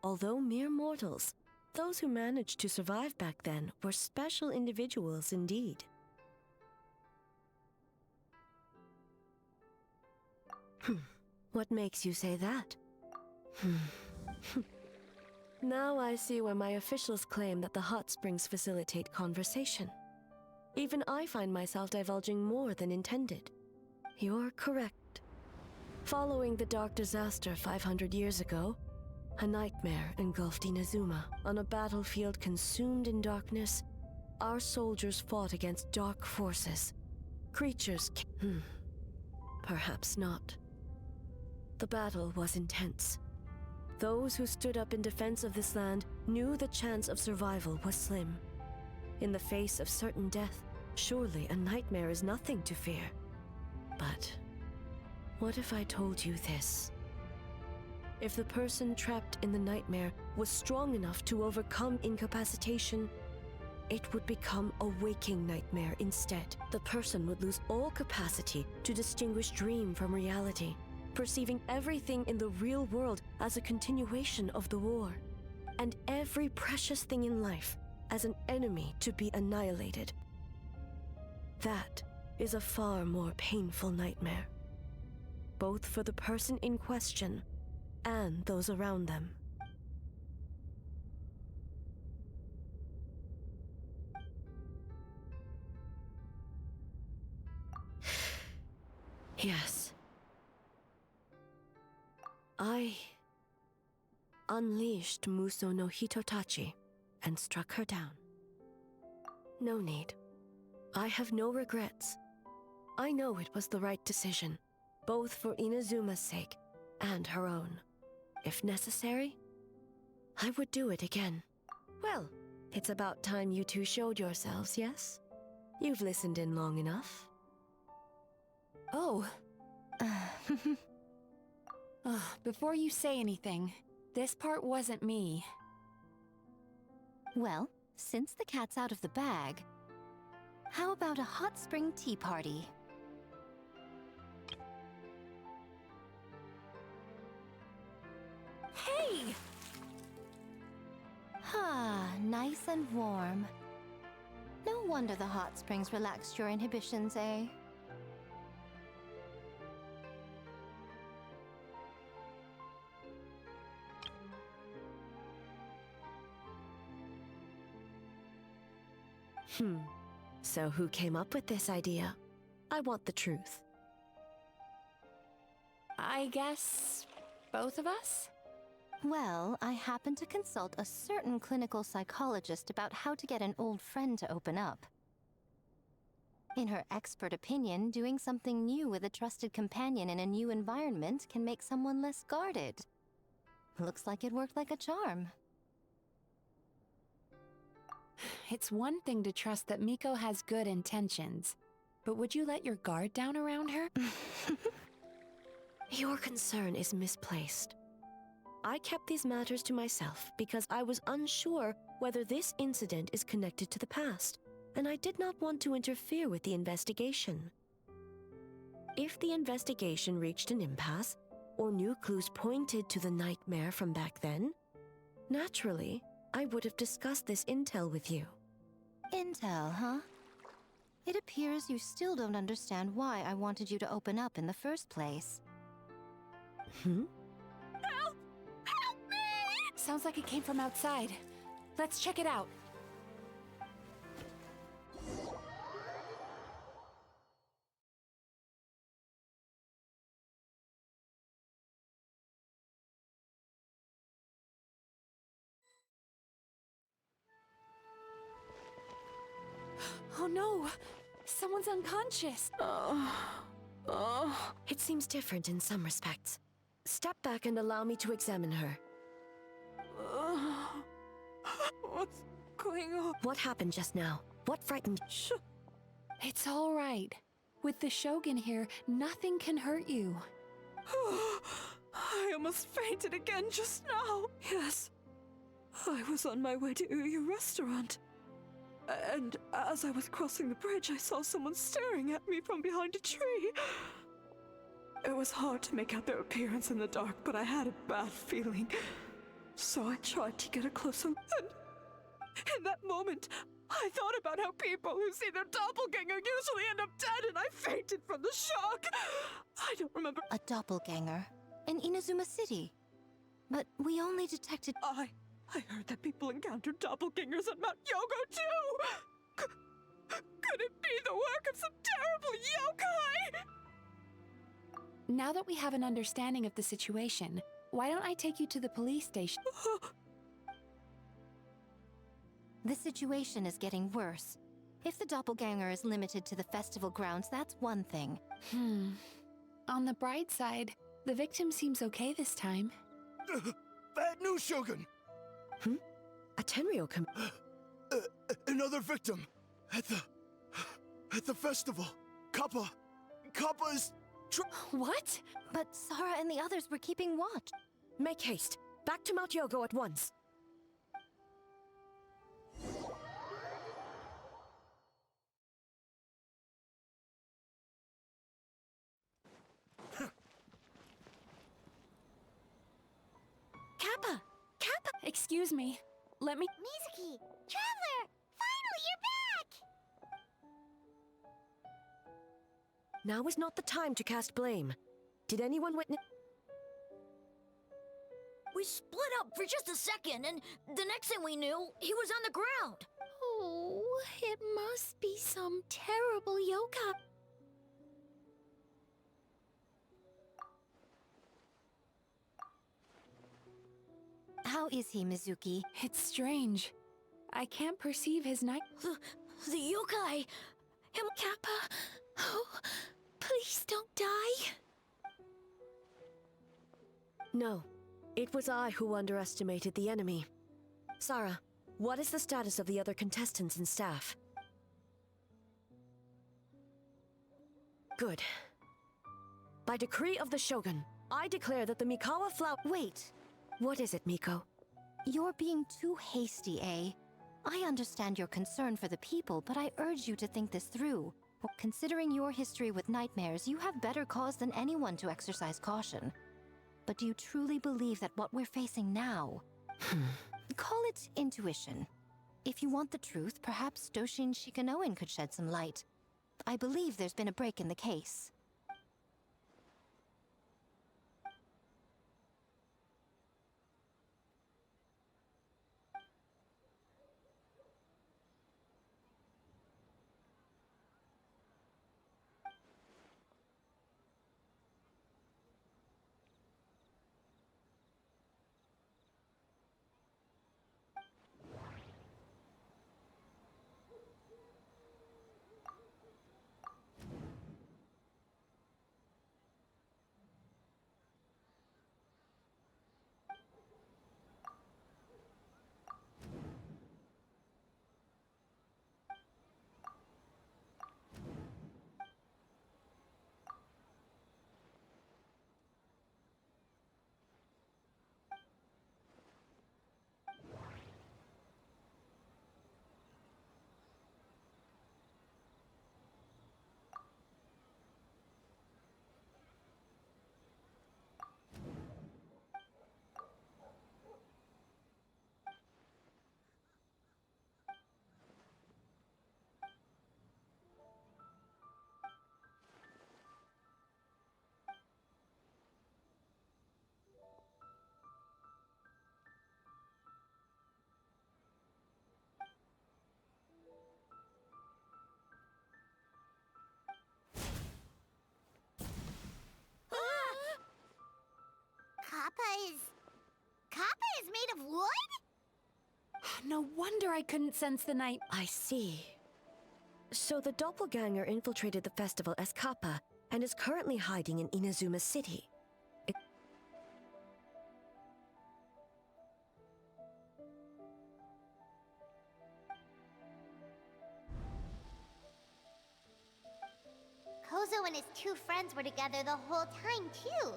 Although mere mortals, those who managed to survive back then were special individuals indeed. What makes you say that? Now I see why my officials claim that the hot springs facilitate conversation. Even I find myself divulging more than intended. You're correct. Following the dark disaster 500 years ago, A nightmare engulfed Inazuma. On a battlefield consumed in darkness, our soldiers fought against dark forces. Creatures perhaps not. The battle was intense. Those who stood up in defense of this land knew the chance of survival was slim. In the face of certain death, surely a nightmare is nothing to fear. But what if I told you this? If the person trapped in the nightmare was strong enough to overcome incapacitation, it would become a waking nightmare instead. The person would lose all capacity to distinguish dream from reality, perceiving everything in the real world as a continuation of the war, and every precious thing in life as an enemy to be annihilated. That is a far more painful nightmare, both for the person in question and those around them. Yes. I unleashed Muso no Hitotachi and struck her down. No need. I have no regrets. I know it was the right decision, both for Inazuma's sake and her own. If necessary, I would do it again. Well, it's about time you two showed yourselves, yes? You've listened in long enough. Oh. Before you say anything, this part wasn't me. Well, since the cat's out of the bag, how about a hot spring tea party? Hey! Ah, nice and warm. No wonder the hot springs relaxed your inhibitions, eh? So who came up with this idea? I want the truth. I guess both of us? Well, I happened to consult a certain clinical psychologist about how to get an old friend to open up. In her expert opinion, doing something new with a trusted companion in a new environment can make someone less guarded. Looks like it worked like a charm. It's one thing to trust that Miko has good intentions, but would you let your guard down around her? Your concern is misplaced. I kept these matters to myself because I was unsure whether this incident is connected to the past, and I did not want to interfere with the investigation. If the investigation reached an impasse, or new clues pointed to the nightmare from back then, naturally, I would have discussed this intel with you. Intel, huh? It appears you still don't understand why I wanted you to open up in the first place. Help! Help me! Sounds like it came from outside. Let's check it out. Oh no! Someone's unconscious! It seems different in some respects. Step back and allow me to examine her. What's going on? What happened just now? What frightened you? It's all right. With the Shogun here, nothing can hurt you. I almost fainted again just now. Yes. I was on my way to your restaurant. And as I was crossing the bridge, I saw someone staring at me from behind a tree. It was hard to make out their appearance in the dark, but I had a bad feeling. So I tried to get a closer look. And in that moment, I thought about how people who see their doppelganger usually end up dead, and I fainted from the shock. I don't remember. A doppelganger? In Inazuma City? But we only detected... I heard that people encountered doppelgangers at Mount Yogo, too! Could it be the work of some terrible yokai? Now that we have an understanding of the situation, why don't I take you to the police station? The situation is getting worse. If the doppelganger is limited to the festival grounds, that's one thing. On the bright side, the victim seems okay this time. Bad news, Shogun! A Tenryo Another victim! At the festival! Kappa is... What? But Sara and the others were keeping watch. Make haste. Back to Mount Yogo at once. Kappa! Kappa! Excuse me. Let me... Mizuki! Traveler! Finally, you're back! Now is not the time to cast blame. Did anyone witness... We split up for just a second, and the next thing we knew, he was on the ground. Oh, it must be some terrible yokai. How is he, Mizuki? It's strange. I can't perceive his night... The yokai! Kappa! Oh, please don't die! No. It was I who underestimated the enemy. Sara, what is the status of the other contestants and staff? Good. By decree of the Shogun, I declare that the Mikawa flower— Wait! What is it, Miko? You're being too hasty, eh? I understand your concern for the people, but I urge you to think this through. Considering your history with nightmares, you have better cause than anyone to exercise caution. But do you truly believe that what we're facing now... Call it intuition. If you want the truth, perhaps Doshin Shikanoen could shed some light. I believe there's been a break in the case. Kappa is made of wood? No wonder I couldn't sense the night... I see. So the doppelganger infiltrated the festival as Kappa, and is currently hiding in Inazuma City. Kozo and his two friends were together the whole time, too.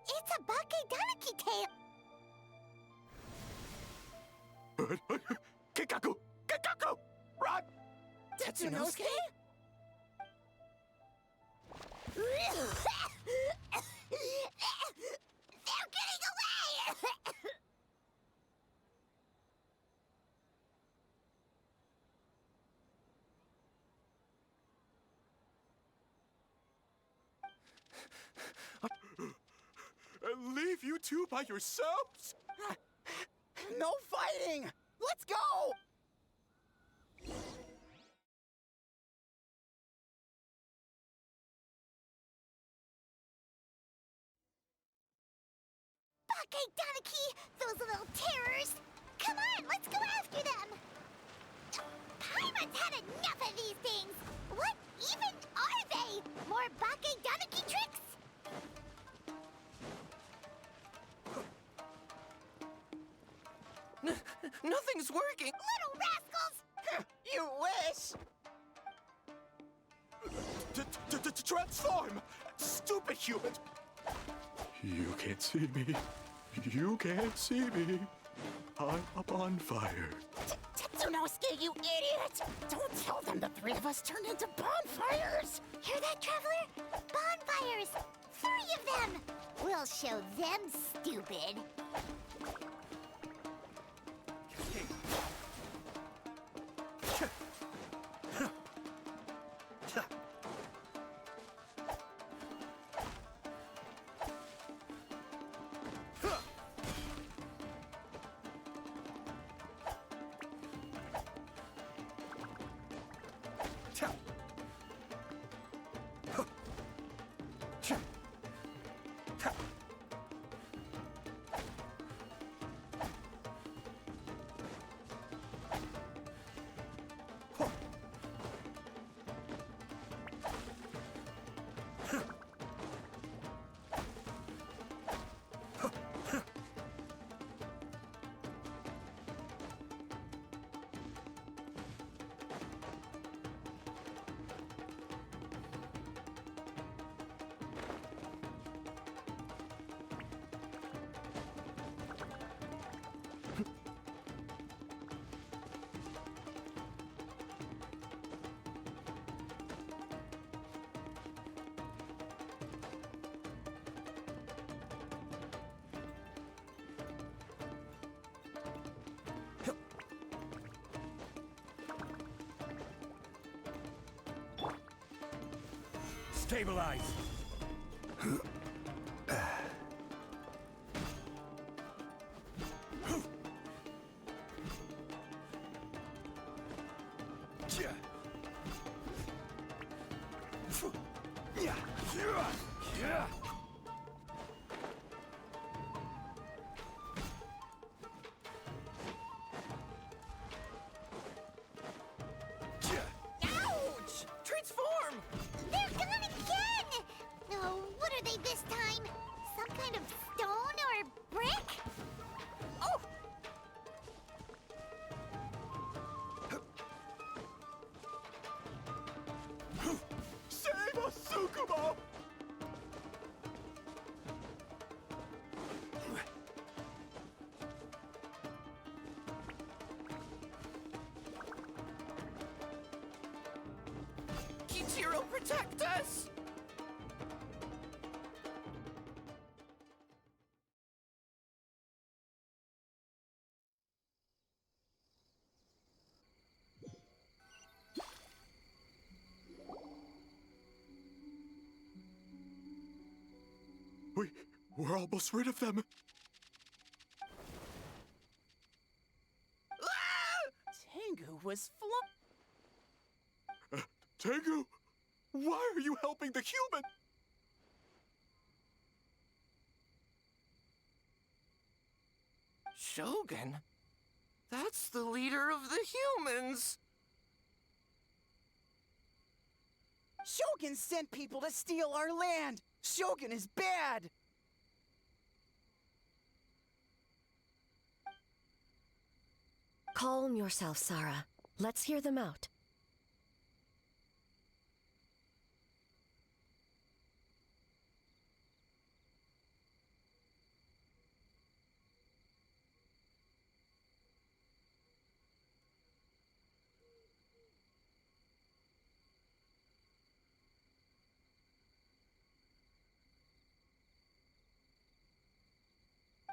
It's a Bakedanaki tail! Kikaku! Kikaku! Run! Tetsunosuke? They're getting away! two by yourselves? No fighting! Let's go! Okay, Donaki, those little terrors! Come on, let's go after them! Paimon's had enough of these things! What even are they? More Bake Donaki tricks? Nothing's working! Little rascals! You wish! Transform! Stupid human! You can't see me. You can't see me. I'm up on fire. Tetsunosuke, you idiot! Don't tell them the three of us turned into bonfires! Hear that, Traveler? Bonfires! 3 of them! We'll show them, stupid! Stabilize! Ouch! Transform! They're gone again! Oh, what are they this time? Some kind of stone or brick? Oh! Save us, Tsukumo! Kichiro, protect us! We're almost rid of them. Tengu was Tengu, why are you helping the human? Shogun? That's the leader of the humans! Shogun sent people to steal our land! Shogun is bad! Calm yourself, Sarah. Let's hear them out.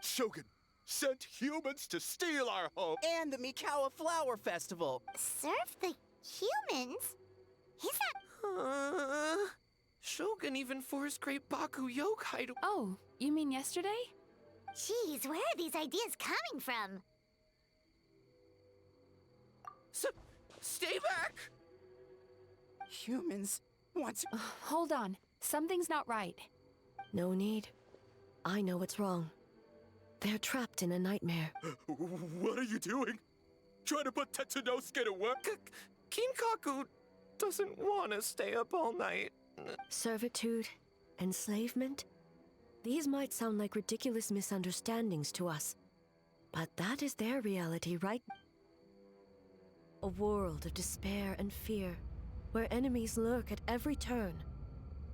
Shogun sent humans to steal our home. And the Mikawa Flower Festival! Serve the humans? He's Shogun even forced Great Baku Yokai to— Oh, you mean yesterday? Jeez, where are these ideas coming from? Stay back! Humans want to... Hold on. Something's not right. No need. I know what's wrong. They're trapped in a nightmare. What are you doing? Trying to put Tetsunosuke to work? Kinkaku doesn't want to stay up all night. Servitude, enslavement. These might sound like ridiculous misunderstandings to us, but that is their reality, right? A world of despair and fear, where enemies lurk at every turn,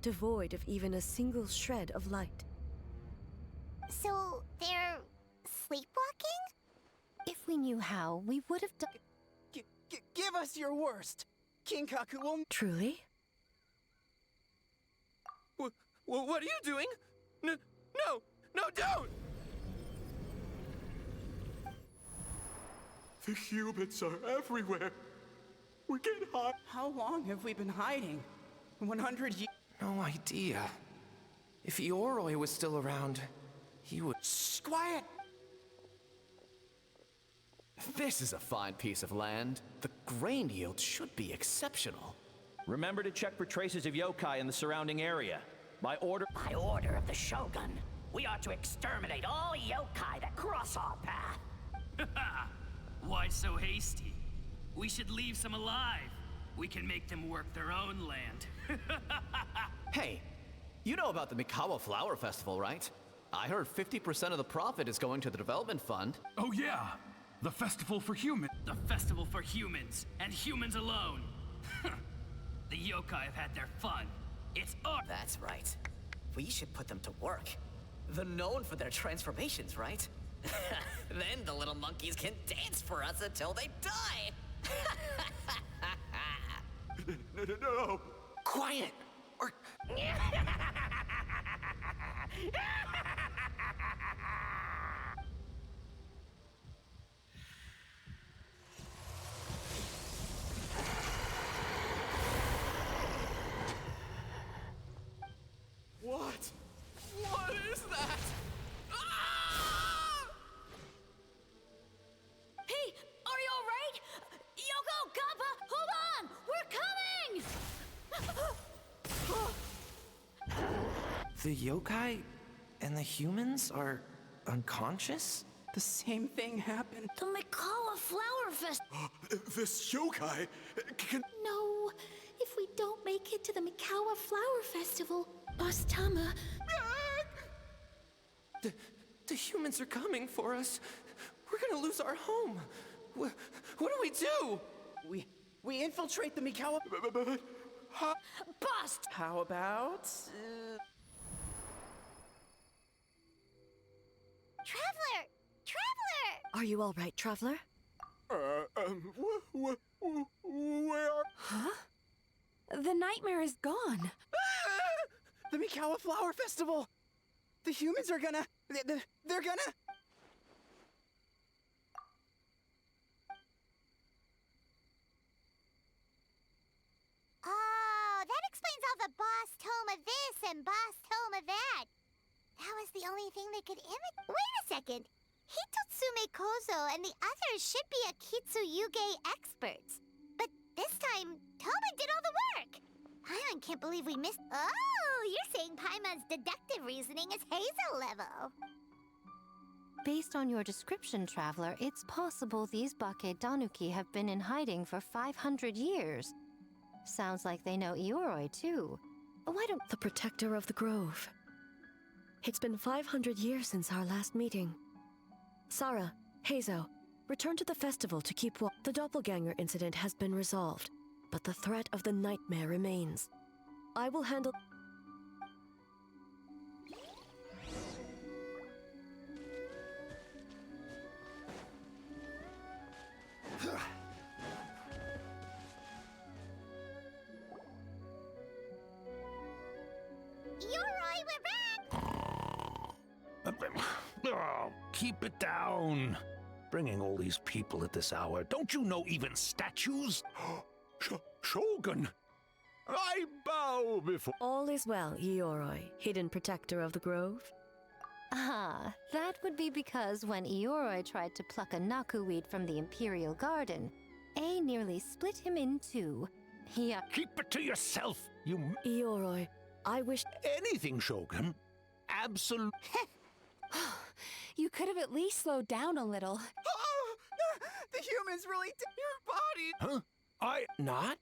devoid of even a single shred of light. So, they're sleepwalking? If we knew how, we would have done. Give us your worst. Kinkaku will... Truly? What are you doing? No, don't! The humans are everywhere. We get hot. How long have we been hiding? 100 years? No idea. If Ioroi was still around, he would... Shh, quiet! This is a fine piece of land. The grain yield should be exceptional. Remember to check for traces of yokai in the surrounding area. By order of the Shogun, we are to exterminate all yokai that cross our path. Why so hasty? We should leave some alive. We can make them work their own land. Hey, you know about the Mikawa Flower Festival, right? I heard 50% of the profit is going to the development fund. Oh yeah, the festival for humans. The festival for humans, and humans alone. The yokai have had their fun. It's our... That's right. We should put them to work. They're known for their transformations, right? Then the little monkeys can dance for us until they die! No! Quiet! Or... What? What is that? Hey, are you alright? Yoko, Kappa, hold on! We're coming! The yokai and the humans are unconscious? The same thing happened. The Mikawa Flower Festival. This yokai can... No, if we don't make it to the Mikawa Flower Festival, Boss Tama... The humans are coming for us. We're gonna lose our home. What do we do? We infiltrate the Mikawa... Bust! How about... Traveler! Traveler! Are you all right, Traveler? Where are... Huh? The nightmare is gone. The Mikawa Flower Festival! The humans are gonna... They're gonna... Oh, that explains all the boss tome of this and boss tome of that. That was the only thing they could imitate. Wait a second. Hitotsume Kozo and the others should be Akitsuyuge experts. But this time, Toma did all the work. Paimon can't believe we missed... Oh, you're saying Paimon's deductive reasoning is Hazel level. Based on your description, Traveler, it's possible these Bake Danuki have been in hiding for 500 years. Sounds like they know Ioroi, too. Why don't... The protector of the grove. It's been 500 years since our last meeting. Sarah, Heizo, return to the festival to keep watch. The doppelganger incident has been resolved, but the threat of the nightmare remains. I will handle... Ioroi, we're back! Oh, keep it down. Bringing all these people at this hour. Don't you know even statues? Shogun! I bow before... All is well, Ioroi, hidden protector of the grove. Ah, that would be because when Ioroi tried to pluck a Naku weed from the Imperial Garden, A nearly split him in two. Yeah. Keep it to yourself, you... Ioroi, I wish... Anything, Shogun. Absolute... You could have at least slowed down a little. Oh! The human's really your body! Huh? Not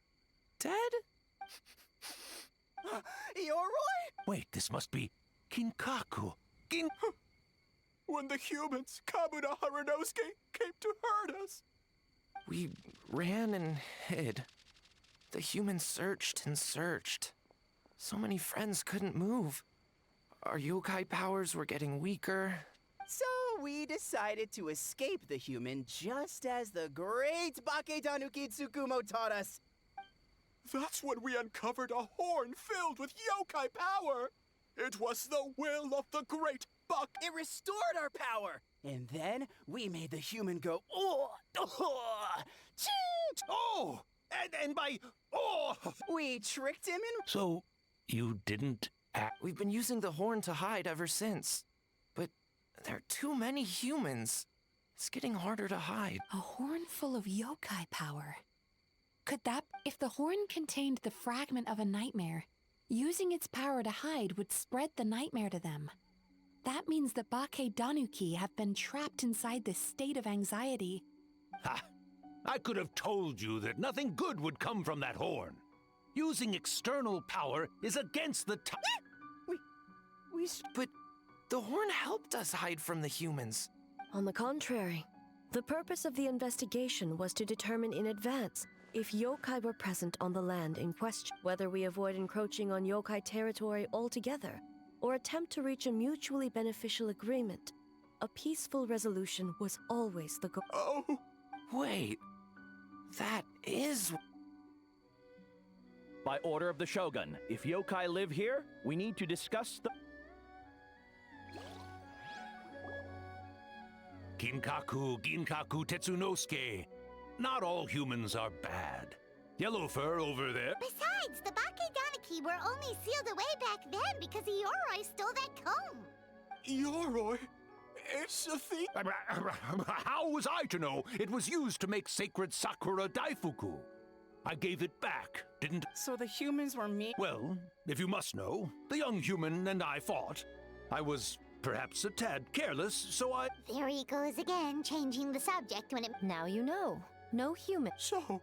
dead? Ioroi? Wait, this must be Kinkaku. When the humans, Kamuna Harunosuke, came to hurt us. We ran and hid. The humans searched and searched. So many friends couldn't move. Our yokai powers were getting weaker. So we decided to escape the human just as the great Bakedanuki Tsukumo taught us. That's when we uncovered a horn filled with yokai power. It was the will of the great Buck. It restored our power. And then we made the human go, oh, cheat. Oh, and by, oh. We tricked him in. So, you didn't act. We've been using the horn to hide ever since. But there are too many humans. It's getting harder to hide. A horn full of yokai power. Could that... If the horn contained the fragment of a nightmare, using its power to hide would spread the nightmare to them. That means the Bakedanuki have been trapped inside this state of anxiety. Ha! I could have told you that nothing good would come from that horn. Using external power is against the But the horn helped us hide from the humans. On the contrary, the purpose of the investigation was to determine in advance if yokai were present on the land in question, whether we avoid encroaching on yokai territory altogether, or attempt to reach a mutually beneficial agreement. A peaceful resolution was always the goal. Oh! Wait, that is... By order of the Shogun, if yokai live here, we need to discuss the... Ginkaku Tetsunosuke. Not all humans are bad. Yellow fur over there. Besides, the Bakedanuki were only sealed away back then because Ioroi stole that comb. Ioroi? It's a thief. How was I to know it was used to make sacred Sakura Daifuku? I gave it back, didn't... So the humans were me? Well, if you must know, the young human and I fought. I was perhaps a tad careless, so I... There he goes again, changing the subject when it... Now you know. No human. So...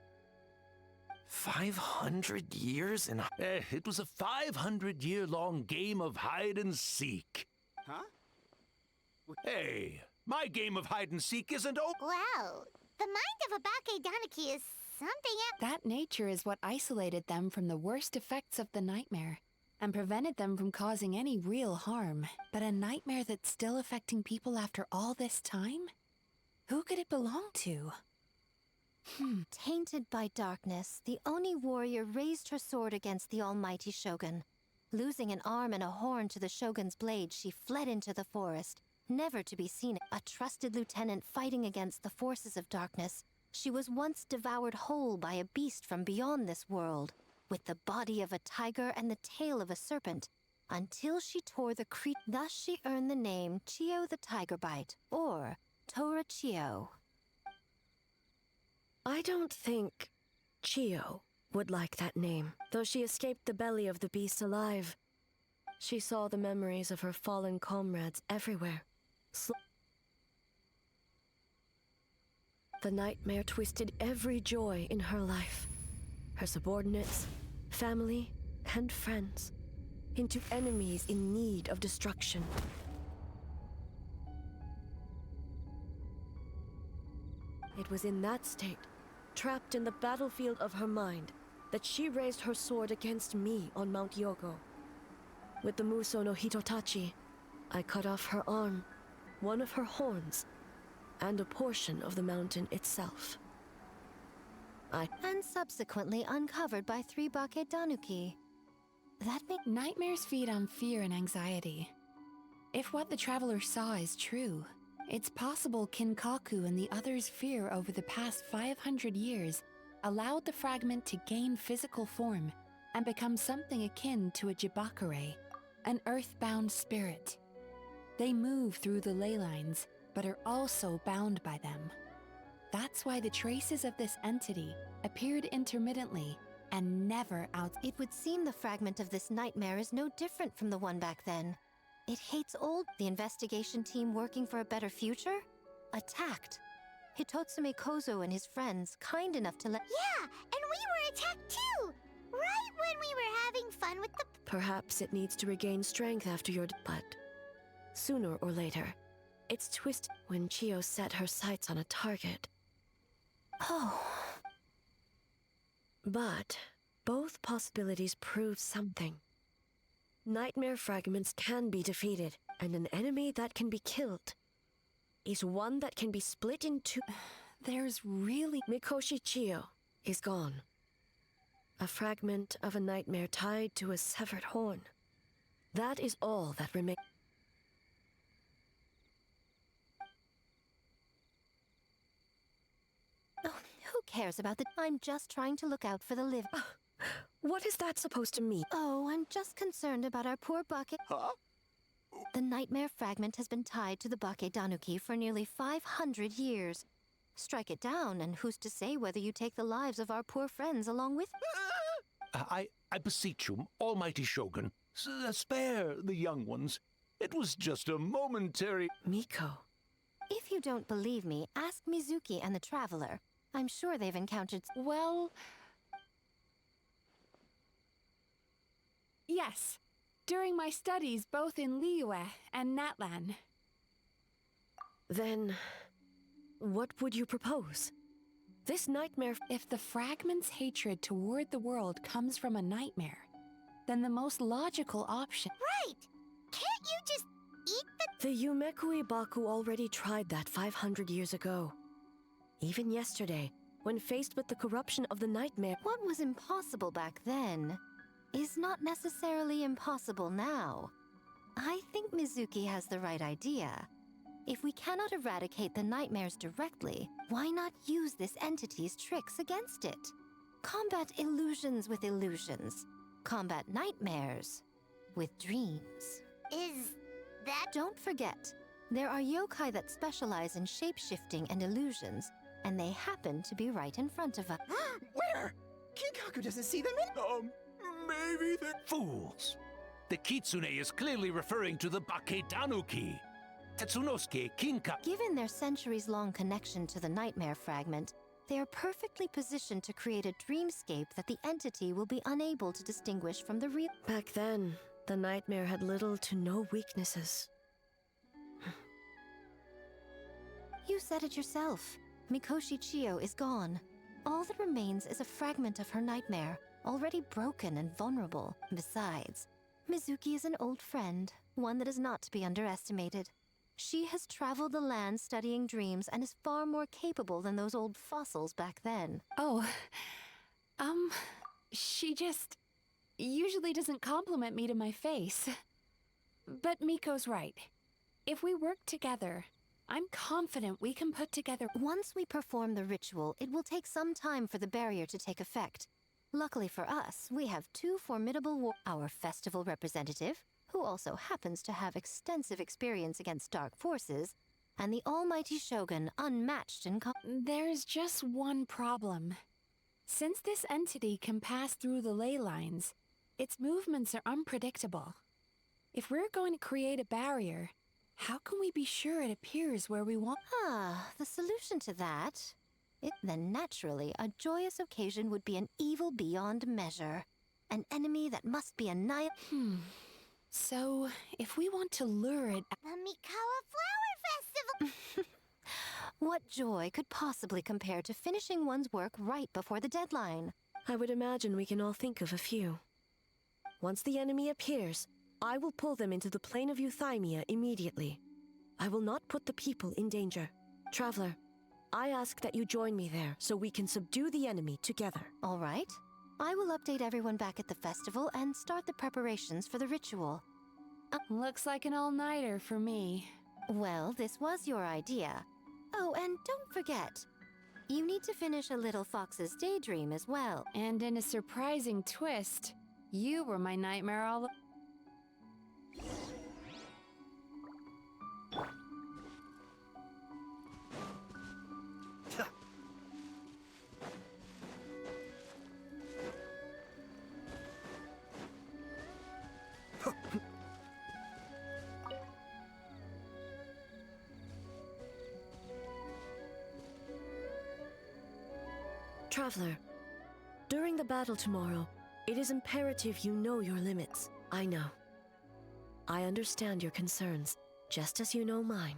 500 years in... It was a 500-year-long game of hide and seek. Huh? Hey, my game of hide and seek isn't over. Wow, the mind of a Bakedanuki is something else. That nature is what isolated them from the worst effects of the nightmare and prevented them from causing any real harm. But a nightmare that's still affecting people after all this time? Who could it belong to? Tainted by darkness, the Oni warrior raised her sword against the almighty Shogun. Losing an arm and a horn to the Shogun's blade, she fled into the forest, never to be seen. A trusted lieutenant fighting against the forces of darkness, she was once devoured whole by a beast from beyond this world, with the body of a tiger and the tail of a serpent, until she tore the creature. Thus she earned the name Chio the Tigerbite, or Tora Chio. I don't think Chio would like that name. Though she escaped the belly of the beast alive, she saw the memories of her fallen comrades everywhere. The nightmare twisted every joy in her life, her subordinates, family, and friends, into enemies in need of destruction. It was in that state, trapped in the battlefield of her mind, that she raised her sword against me on Mount Yogo. With the Muso no Hitotachi, I cut off her arm, one of her horns, and a portion of the mountain itself. And subsequently uncovered by 3 Bakedanuki. That Nightmares feed on fear and anxiety. If what the traveler saw is true, it's possible Kinkaku and the others' fear over the past 500 years allowed the fragment to gain physical form and become something akin to a Jibakure, an earthbound spirit. They move through the ley lines, but are also bound by them. That's why the traces of this entity appeared intermittently and never out. It would seem the fragment of this nightmare is no different from the one back then. It hates the investigation team working for a better future? Attacked. Hitotsume Kozo and his friends, kind enough to let— Yeah, and we were attacked too! Right when we were having fun with the— Perhaps it needs to regain strength after your— But sooner or later, its twist when Chio set her sights on a target. Oh. But both possibilities prove something. Nightmare fragments can be defeated, and an enemy that can be killed is one that can be split in two. There's really— Mikoshi Chio is gone. A fragment of a nightmare tied to a severed horn. That is all that remains. Oh, who cares about the— I'm just trying to look out for the live. What is that supposed to mean? Oh, I'm just concerned about our poor bucket. Huh? The nightmare fragment has been tied to the Bake Danuki for nearly 500 years. Strike it down, and who's to say whether you take the lives of our poor friends along with— I beseech you, almighty Shogun, spare the young ones. It was just a momentary— Miko. If you don't believe me, ask Mizuki and the Traveler. I'm sure they've encountered— Well... Yes. During my studies both in Liyue and Natlan. Then, what would you propose? This nightmare— If the fragment's hatred toward the world comes from a nightmare, then the most logical option— Right! Can't you just eat the— The Yumekui Baku already tried that 500 years ago. Even yesterday, when faced with the corruption of the nightmare— What was impossible back then is not necessarily impossible now. I think Mizuki has the right idea. If we cannot eradicate the nightmares directly, why not use this entity's tricks against it? Combat illusions with illusions. Combat nightmares with dreams. Is that— Don't forget, there are yokai that specialize in shape-shifting and illusions, and they happen to be right in front of us. Where? Kinkaku doesn't see them in— Maybe they— Fools! The Kitsune is clearly referring to the Bake Danuki. Tetsunosuke, Kinka— Given their centuries-long connection to the nightmare fragment, they are perfectly positioned to create a dreamscape that the entity will be unable to distinguish from the real— Back then, the nightmare had little to no weaknesses. You said it yourself. Mikoshi Chio is gone. All that remains is a fragment of her nightmare, already broken and vulnerable. Besides, Mizuki is an old friend, one that is not to be underestimated. She has traveled the land studying dreams and is far more capable than those old fossils back then. Oh, she just usually doesn't compliment me to my face. But Miko's right. If we work together, I'm confident we can put together— Once we perform the ritual, it will take some time for the barrier to take effect. Luckily for us, we have two formidable our festival representative, who also happens to have extensive experience against dark forces, and the almighty Shogun, unmatched in There's just one problem. Since this entity can pass through the ley lines, its movements are unpredictable. If we're going to create a barrier, how can we be sure it appears where we want— the solution to that— Then naturally, a joyous occasion would be an evil beyond measure. An enemy that must be annihilated. So, if we want to lure it— The Mikawa Flower Festival! What joy could possibly compare to finishing one's work right before the deadline? I would imagine we can all think of a few. Once the enemy appears, I will pull them into the plane of Euthymia immediately. I will not put the people in danger. Traveler, I ask that you join me there so we can subdue the enemy together. All right. I will update everyone back at the festival and start the preparations for the ritual. Looks like an all-nighter for me. Well, this was your idea. Oh, and don't forget, you need to finish a little fox's daydream as well. And in a surprising twist, you were my nightmare all— Traveler, during the battle tomorrow, it is imperative you know your limits. I know. I understand your concerns, just as you know mine.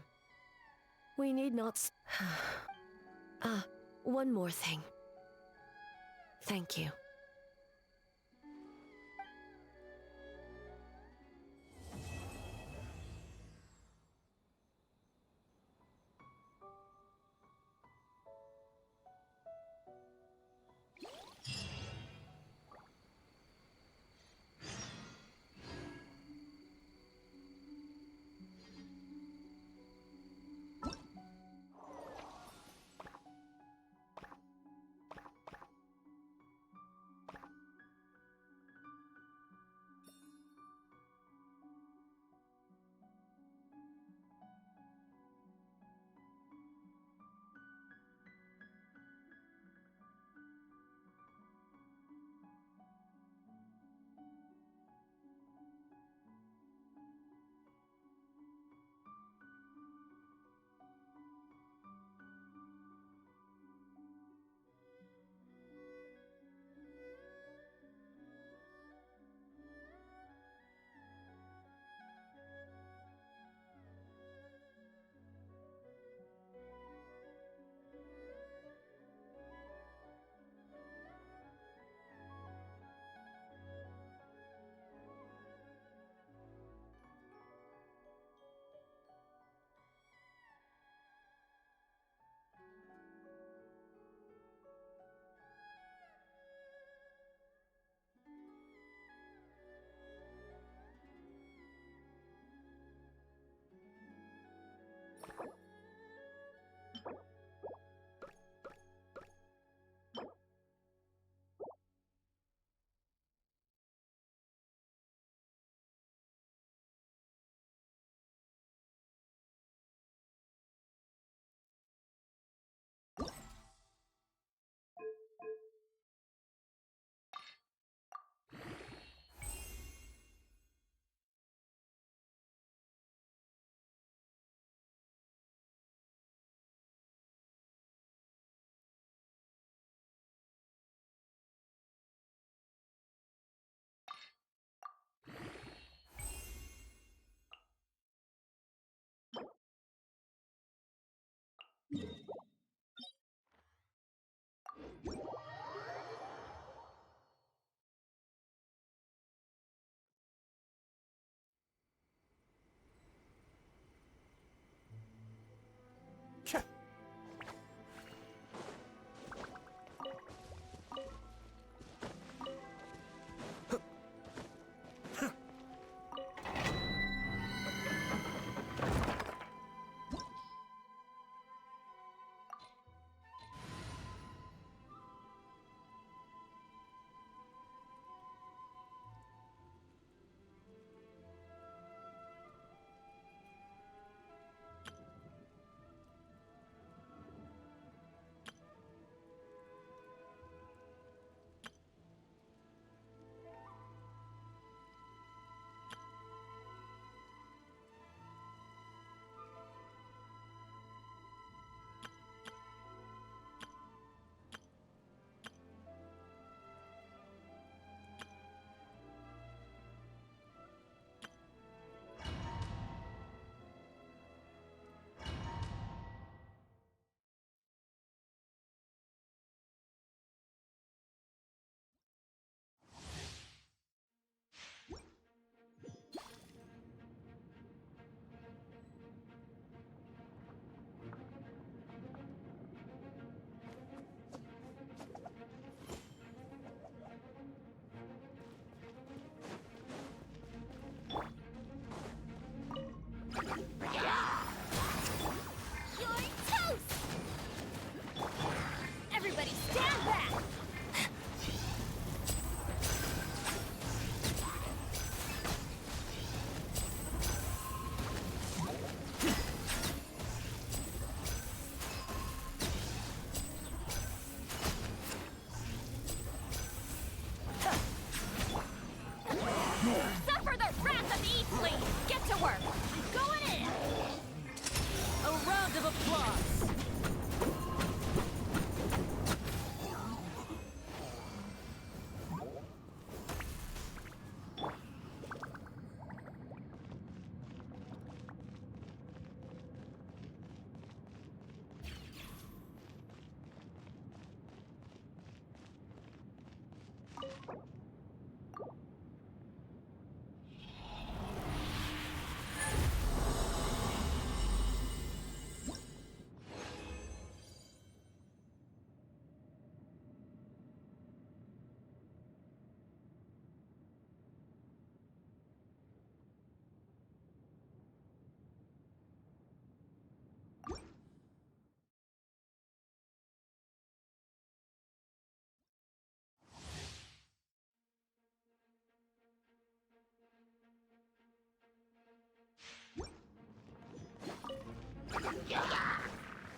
We need not one more thing. Thank you.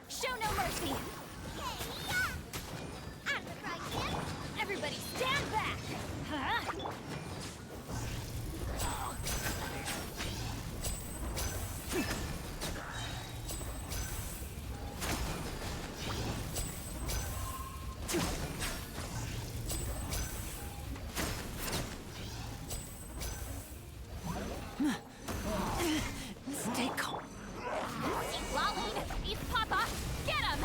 Show no mercy! Out of the cry, kid! Everybody stand back! Huh? Stay calm. Lolline, Beef Papa, get him!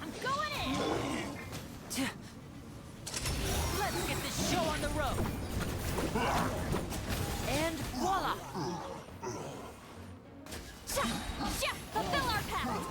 I'm going in! Let's get this show on the road. And voila! Chef, fulfill our pact!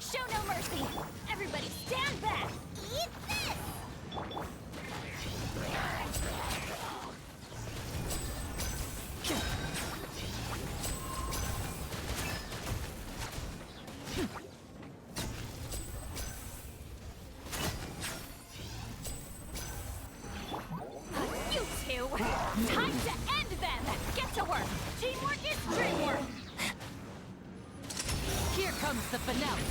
Show no mercy! Everybody stand back! Eat this! You two! Time to end them! Get to work! Teamwork is dreamwork! Here comes the finale.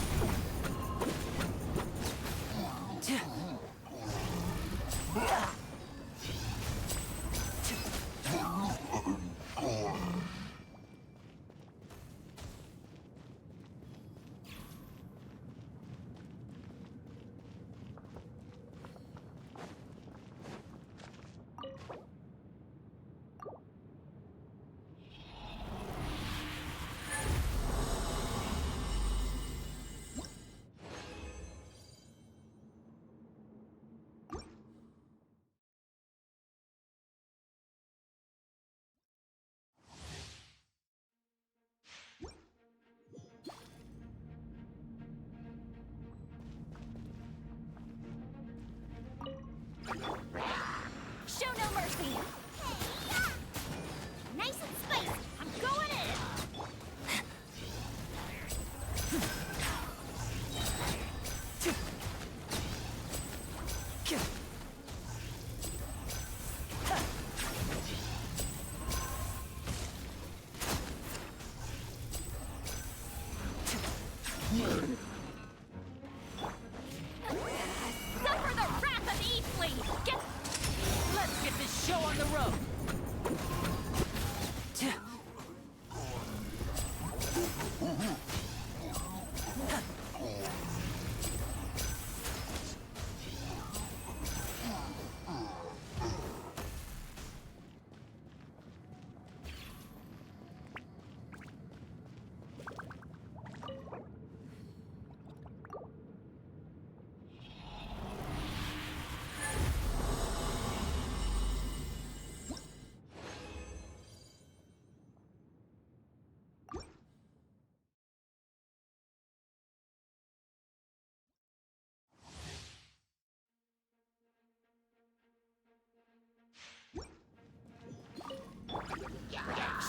Show no mercy! Nice and spicy! I'm going in! Suffer the wrath of Eastly! Get... Let's get this show on the road.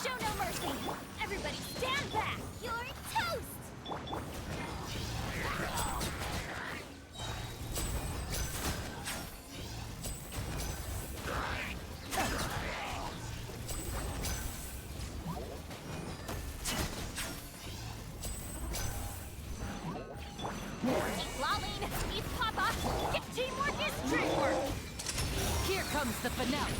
Show no mercy! Everybody stand back! You're toast! Lolline, Beef Papa, teamwork is dreamwork! Here comes the finale.